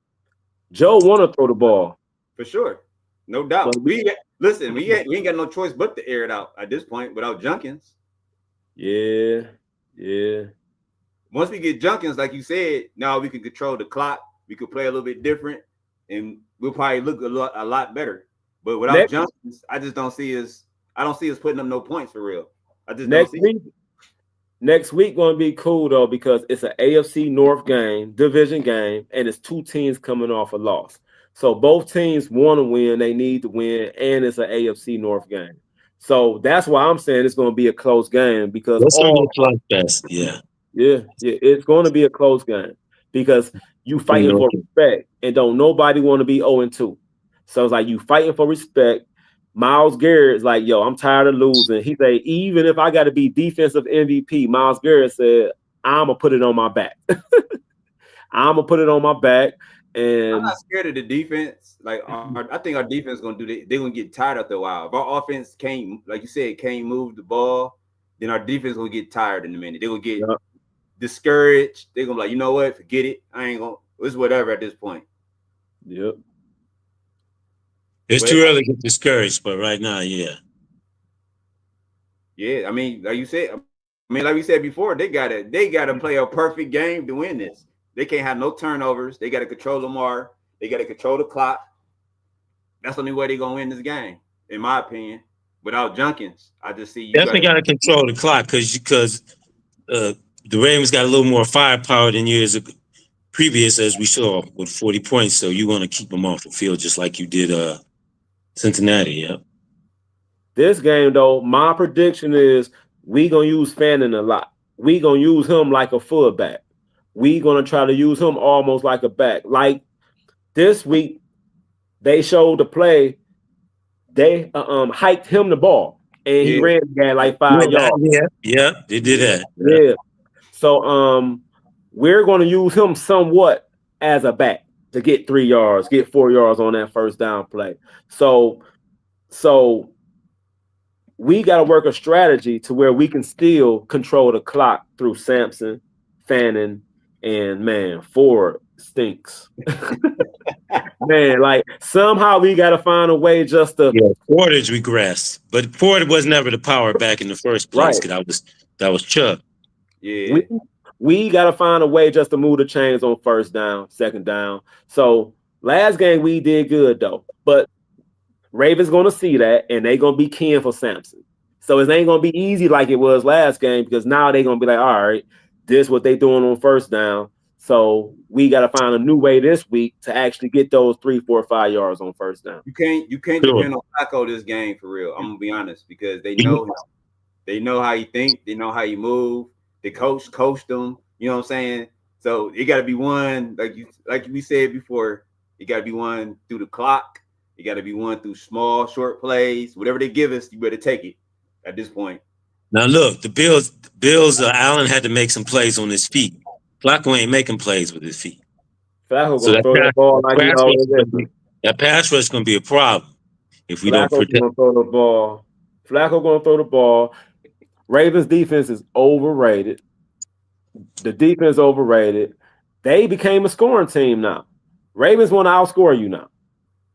Joe want to throw the ball for sure, no doubt. But we ain't got no choice but to air it out at this point without Junkins. Yeah. Once we get Junkins, like you said, now we can control the clock. We could play a little bit different, and we'll probably look a lot better. But without Junkins, I just don't see us. I don't see us putting up no points for real. I just next week going to be cool though because it's an AFC North game, division game, and it's 2 teams coming off a loss. So both teams want to win, they need to win, and it's an AFC North game. So that's why I'm saying it's going to be a close game because it's going to be a close game because you fighting for respect, and don't nobody want to be 0-2. So it's like you fighting for respect. Myles Garrett is like, yo, I'm tired of losing. He said, even if I got to be defensive MVP, Myles Garrett said, I'm going to put it on my back. I'm going to put it on my back. And I'm not scared of the defense. Like, I think our defense is going to do that. They're going to get tired after a while. If our offense can't, like you said, can't move the ball, then our defense is going to get tired in a minute. They're going to get discouraged. They're going to be like, you know what? Forget it. I ain't going to, it's whatever at this point. Yep. It's too early to get discouraged, but right now, yeah. Yeah, I mean, like you said, like we said before, they gotta play a perfect game to win this. They can't have no turnovers. They gotta control Lamar. They gotta control the clock. That's the only way they're gonna win this game, in my opinion. Without Junkins, I just see you definitely gotta control the clock because the Ravens got a little more firepower than years previous, as we saw with 40 points. So you want to keep them off the field just like you did Cincinnati, yeah. This game, though, my prediction is we going to use Fannin a lot. We going to use him like a fullback. We going to try to use him almost like a back. Like this week, they showed the play. They hiked him the ball, and he ran the guy like 5 yards. Yeah, they did that. Yeah. So we're going to use him somewhat as a back to get 3 yards, get 4 yards on that first down play. So we got to work a strategy to where we can still control the clock through Sampson, Fannin, and Ford stinks. Man, like somehow we got to find a way just to. Yeah, Ford has regressed, but Ford was never the power back in the first place because that was Chuck. Yeah. We got to find a way just to move the chains on first down, second down. So last game we did good though, but Ravens going to see that and they going to be keying for Sampson. So it ain't going to be easy like it was last game because now they going to be like, all right, this is what they doing on first down. So we got to find a new way this week to actually get those 3, 4, 5 yards on first down. You can't depend on Flacco this game for real. I'm gonna be honest because they know how you think, they know how you move. The coach coached them, you know what I'm saying? So it got to be one, like we said before, it got to be one through the clock. It got to be one through small, short plays. Whatever they give us, you better take it at this point. Now, look, the Bills, Allen had to make some plays on his feet. Flacco ain't making plays with his feet. Flacco gonna throw that ball like he always does. That pass rush is gonna be a problem if we don't protect. Gonna throw the ball. Flacco gonna throw the ball. Ravens defense is overrated. The defense overrated. They became a scoring team now. Ravens want to outscore you now.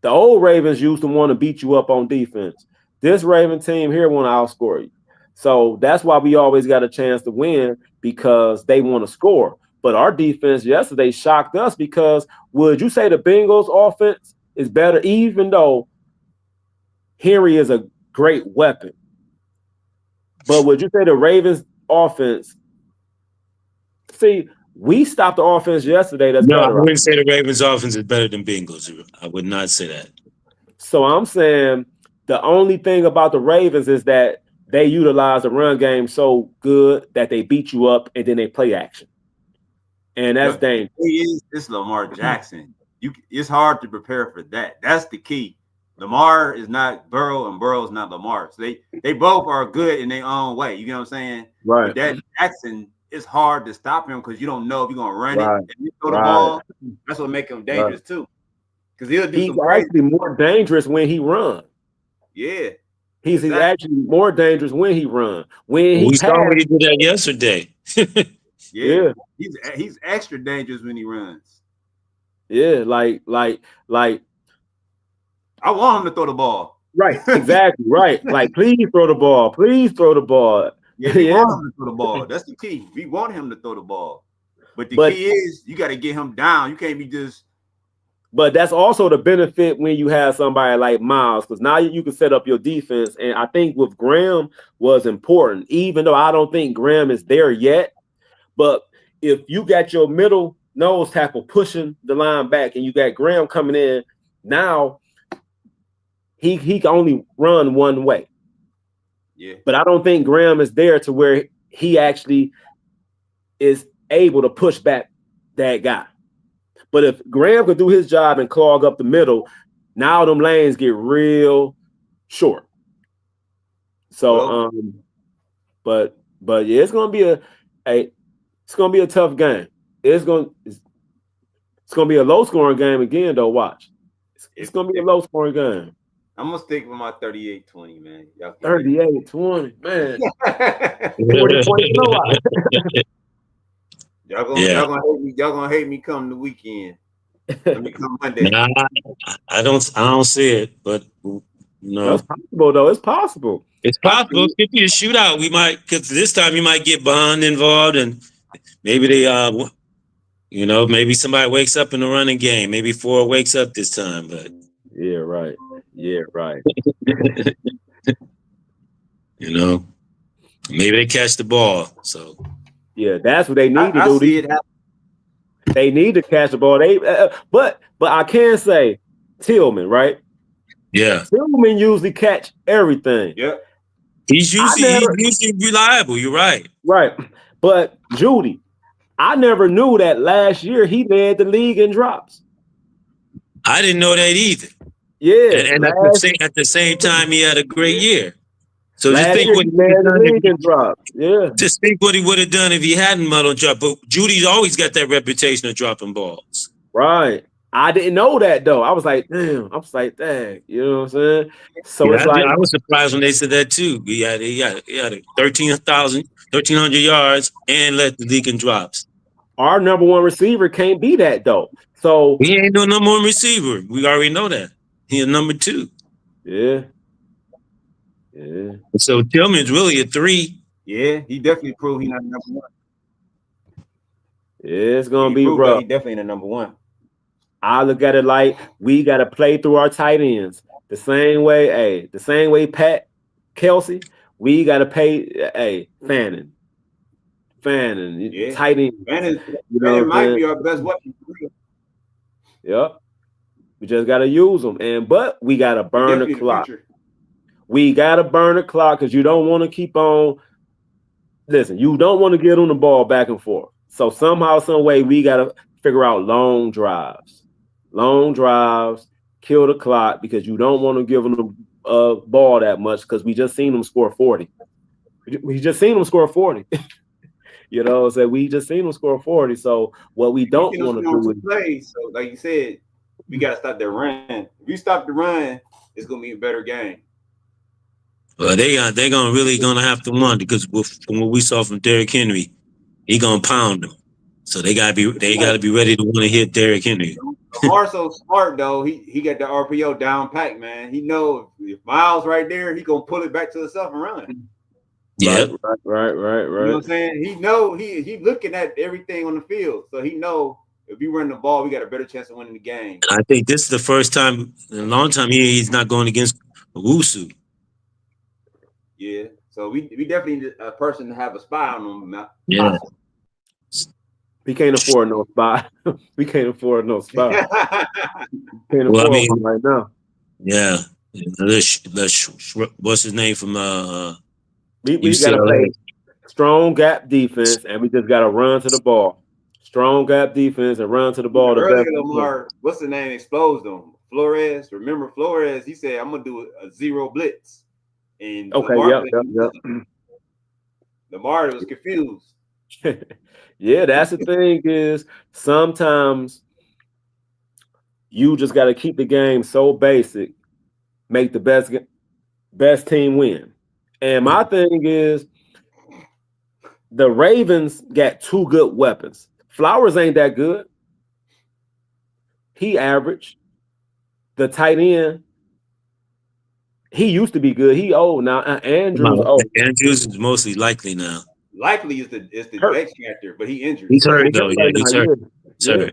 The old Ravens used to want to beat you up on defense. This Raven team here want to outscore you. So that's why we always got a chance to win, because they want to score. But our defense yesterday shocked us, because would you say the Bengals offense is better, even though Henry is a great weapon? But would you say the Ravens offense? See, we stopped the offense yesterday. That's no, better. I wouldn't say the Ravens offense is better than Bengals. I would not say that. So I'm saying the only thing about the Ravens is that they utilize the run game so good that they beat you up and then they play action. And that's dangerous. It's Lamar Jackson. It's hard to prepare for that. That's the key. Lamar is not Burrow and Burrow is not Lamar. So they both are good in their own way. You know what I'm saying? Right. But that Jackson, it's hard to stop him because you don't know if you're gonna run it. If you throw the ball, that's what makes him dangerous too. Because he's actually more dangerous when he runs. Yeah. He's actually more dangerous when he runs. We saw what he did that yesterday. Yeah. He's extra dangerous when he runs. Yeah, like I want him to throw the ball. Right, exactly. Right. Like, please throw the ball. Please throw the ball. Yeah, we want him to throw the ball. That's the key. We want him to throw the ball. But the key is you got to get him down. You can't be just. But that's also the benefit when you have somebody like Miles, because now you can set up your defense. And I think with Graham was important, even though I don't think Graham is there yet. But if you got your middle nose tackle pushing the line back and you got Graham coming in, now he can only run one way. Yeah. But I don't think Graham is there to where he actually is able to push back that guy. But if Graham could do his job and clog up the middle, now them lanes get real short. So, but yeah, it's gonna be a tough game. It's gonna be a low scoring game again, though. Watch, it's gonna be a low scoring game. I'm gonna stick with my 38-20, man. 38-20, man. 40-20. Y'all gonna hate me come the weekend. Let me come Monday. Nah, I don't see it, but no. That's possible though. It's possible. It's possible. It could be a shootout. We might, because this time you might get Bond involved, and maybe they maybe somebody wakes up in the running game. Maybe Ford wakes up this time, but yeah, right. Maybe they catch the ball. So yeah, that's what they need to do. They need to catch the ball. But I can say Tillman, right? Yeah, Tillman usually catch everything. Yeah, he's usually reliable. You're right. Right, but Judy, I never knew that last year he led the league in drops. I didn't know that either. Yeah, and at the same time, he had a great year. So just think what Just think what he would have done if he hadn't muddled drop. But Judy's always got that reputation of dropping balls. Right. I didn't know that though. I was like, damn. I was like, dang. You know what I'm saying? So yeah, it's like I was surprised when they said that too. He had 1,300 yards and led the league in drops. Our number one receiver can't be that though. So he ain't no number one receiver. We already know that. He's number 2. Yeah. So Tillman's really a 3. Yeah, he definitely proved he's not number 1. Yeah, it's gonna be rough. He definitely the number 1. I look at it like we gotta play through our tight ends the same way Pat Kelsey. We gotta pay Fannin. Yeah. Tight end. Fannin might be our best weapon. Yep. We just gotta use them, but we gotta burn the clock. We gotta burn the clock because you don't want to keep on. Listen, you don't want to get on the ball back and forth. So somehow, some way, we gotta figure out long drives, kill the clock because you don't want to give them the ball that much because we just seen them score 40. We just seen them score 40. You You know, so we just seen them score 40. So what we don't want to do is play. So like you said, we got to stop the run. If you stop the run, it's gonna be a better game. Well, they're really gonna have to run because from what we saw from Derrick Henry, he gonna pound them. So they gotta be ready to want to hit Derrick Henry. Lamar's so smart though. He got the RPO down pack, man. He know if Miles right there, he gonna pull it back to himself and run. Yeah, right. You know what I'm saying? He know he looking at everything on the field, so he know if we run the ball, we got a better chance of winning the game. I think this is the first time in a long time he's not going against Owusu. Yeah, so we definitely need a person to have a spy on him. Yeah. We can't afford no spy. We can't afford no spy. Can't afford him right now. Yeah. What's his name from we gotta play strong gap defense, and we just gotta run to the ball. Strong gap defense and run to the ball. Earlier, Lamar, what's the name? Exposed him. Flores. Remember Flores? He said, "I'm gonna do a zero blitz." And Lamar was confused. Yeah, that's the thing is sometimes you just got to keep the game so basic, make the best team win. And my thing is the Ravens got two good weapons. Flowers ain't that good. He average. The tight end, he used to be good. He old now. Andrews old. Andrews is mostly likely now. Likely is the X factor, but he injured. He's hurt though. Yeah, he's hurt.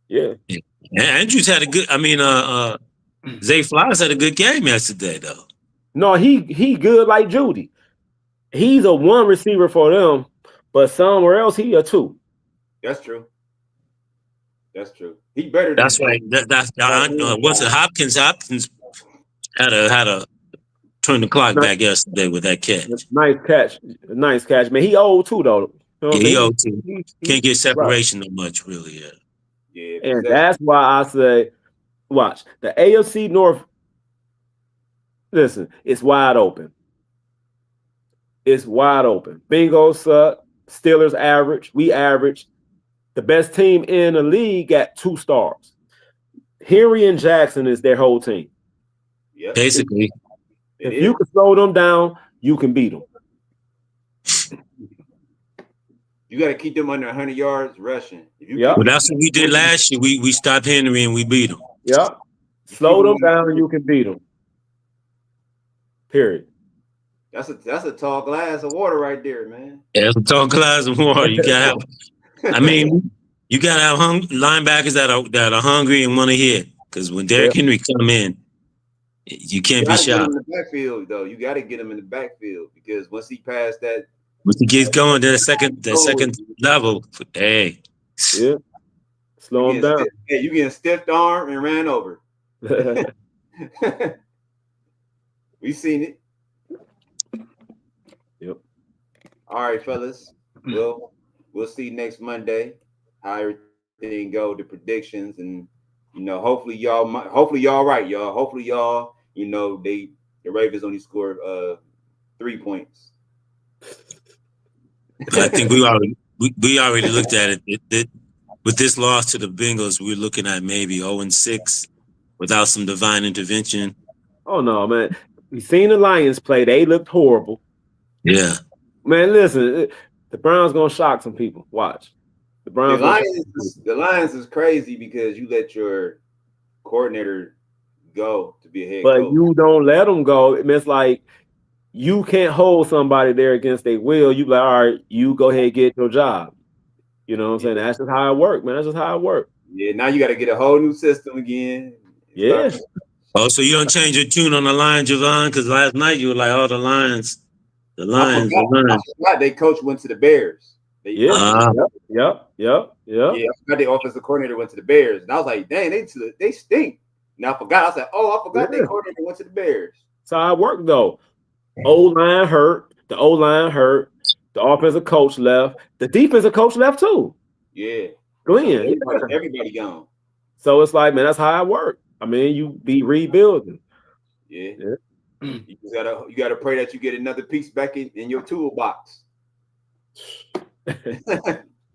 Yeah. Andrews had a good. I mean, Zay Flowers had a good game yesterday though. No, he good like Judy. He's a one receiver for them, but somewhere else he a two. That's true. He better. That's right. What's it? Hopkins had a turn the clock back yesterday with that catch. Nice catch, man. He old too, though. You know he old too. Can't get separation no much, really. Yeah, and that's why I say, watch the AFC North. Listen, it's wide open. It's wide open. Bengals suck. Steelers average. We average. The best team in the league got 2 stars. Henry and Jackson is their whole team. Yeah, basically. If you can slow them down, you can beat them. You got to keep them under 100 yards rushing. Well, that's what we did last year. We stopped Henry and we beat them. Yep. Slow them down and you can beat them. Period. That's a tall glass of water right there, man. Yeah, it's a tall glass of water. You got to have. I mean, you got to have linebackers that are hungry and want to hit. Because when Derrick Henry come in, you can't be shot. In the backfield, though, you got to get him in the backfield because once he passed that, once he gets going to the second level, hey, yeah, slow him down. You getting stiffed arm and ran over. We seen it. Yep. All right, fellas. We'll see next Monday how everything go, the predictions, and hopefully y'all right, y'all. Hopefully y'all, the Ravens only scored 3 points. I think we already looked at it. With this loss to the Bengals, we're looking at maybe 0-6 without some divine intervention. Oh no, man! We seen the Lions play; they looked horrible. Yeah, man. Listen, the Browns gonna shock some people. Watch. The Lions is crazy because you let your coordinator go to be a head coach. But you don't let them go. It's like you can't hold somebody there against their will. You like, all right, you go ahead and get your job. You know what I'm saying? That's just how it works, man. That's just how it works. Yeah, now you got to get a whole new system again. Yeah. Oh, so you don't change your tune on the line, Javon? Because last night you were like, oh, the Lions. I forgot they coach went to the Bears. Yep. Yeah, I forgot the offensive coordinator went to the Bears. And I was like, dang, they stink. Now I forgot. I was like, oh, I forgot their coordinator went to the Bears. That's how it worked, though. O-line hurt. The O-line hurt. The offensive coach left. The defensive coach left, too. Yeah. Glenn. Everybody gone. So it's like, man, that's how it worked. I mean, you be rebuilding. Yeah. You gotta pray that you get another piece back in your toolbox.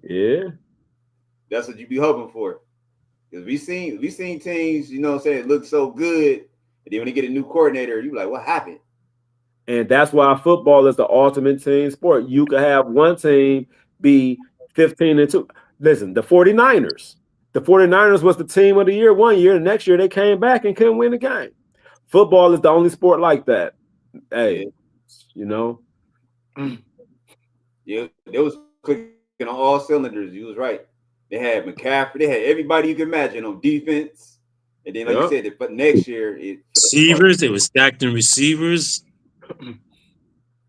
Yeah. That's what you be hoping for. Because we seen teams, you know what I'm saying, look so good. And then when they get a new coordinator, you like, what happened? And that's why football is the ultimate team sport. You could have one team be 15-2. Listen, the 49ers. The 49ers was the team of the year one year. The next year they came back and couldn't win the game. Football is the only sport like that. Hey, yeah. You know. Yeah, they was clicking on all cylinders. You was right. They had McCaffrey. They had everybody you can imagine on defense. And then, like you said, but next year receivers. They were stacked in receivers.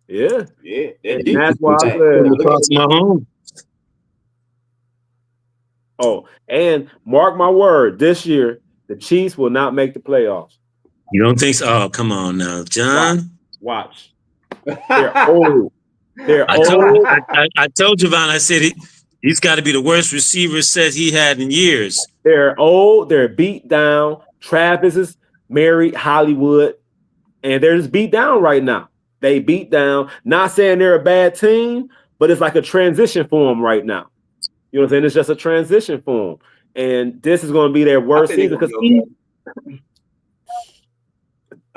Yeah, yeah. That's why I said. Oh, and mark my word, this year the Chiefs will not make the playoffs. You don't think so? Oh, come on now, John. Watch. They're old. They're old. I told Javon, I said he's got to be the worst receiver set he had in years. They're old. They're beat down. Travis is married Hollywood, and they're just beat down right now. They beat down. Not saying they're a bad team, but it's like a transition for them right now. You know what I'm saying? It's just a transition for them. And this is going to be their worst season because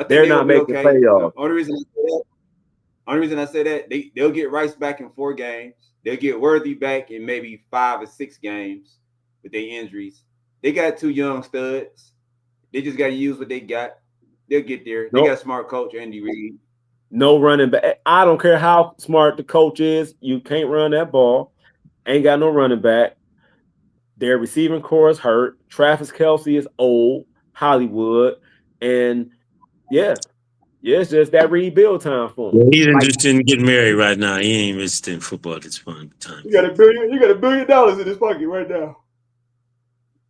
they're not making the playoffs. Only reason I say that, they'll get Rice back in 4 games. They'll get Worthy back in maybe 5 or 6 games with their injuries. They got 2 young studs. They just got to use what they got. They'll get there. They got a smart coach, Andy Reid. No running back. I don't care how smart the coach is. You can't run that ball. Ain't got no running back. Their receiving core is hurt. Travis Kelce is old. Hollywood. And it's just that rebuild time for him. Yeah, he's interested in getting married right now. He ain't interested in football at this point in time. You got $1 billion in his pocket right now.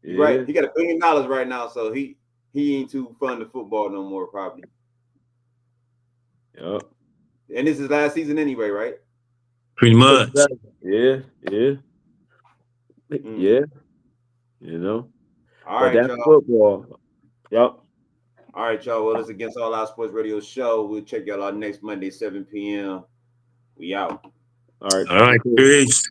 Yeah. Right. He got $1 billion right now, so he ain't too fun to football no more, probably. Yep. And this is last season anyway, right? Pretty much. Yeah. Yeah. You know. All right, that's y'all. Football. Yep. All right, y'all. Well, it's Against All Our Sports Radio show. We'll check y'all out next Monday, 7 p.m. We out. All right. Peace.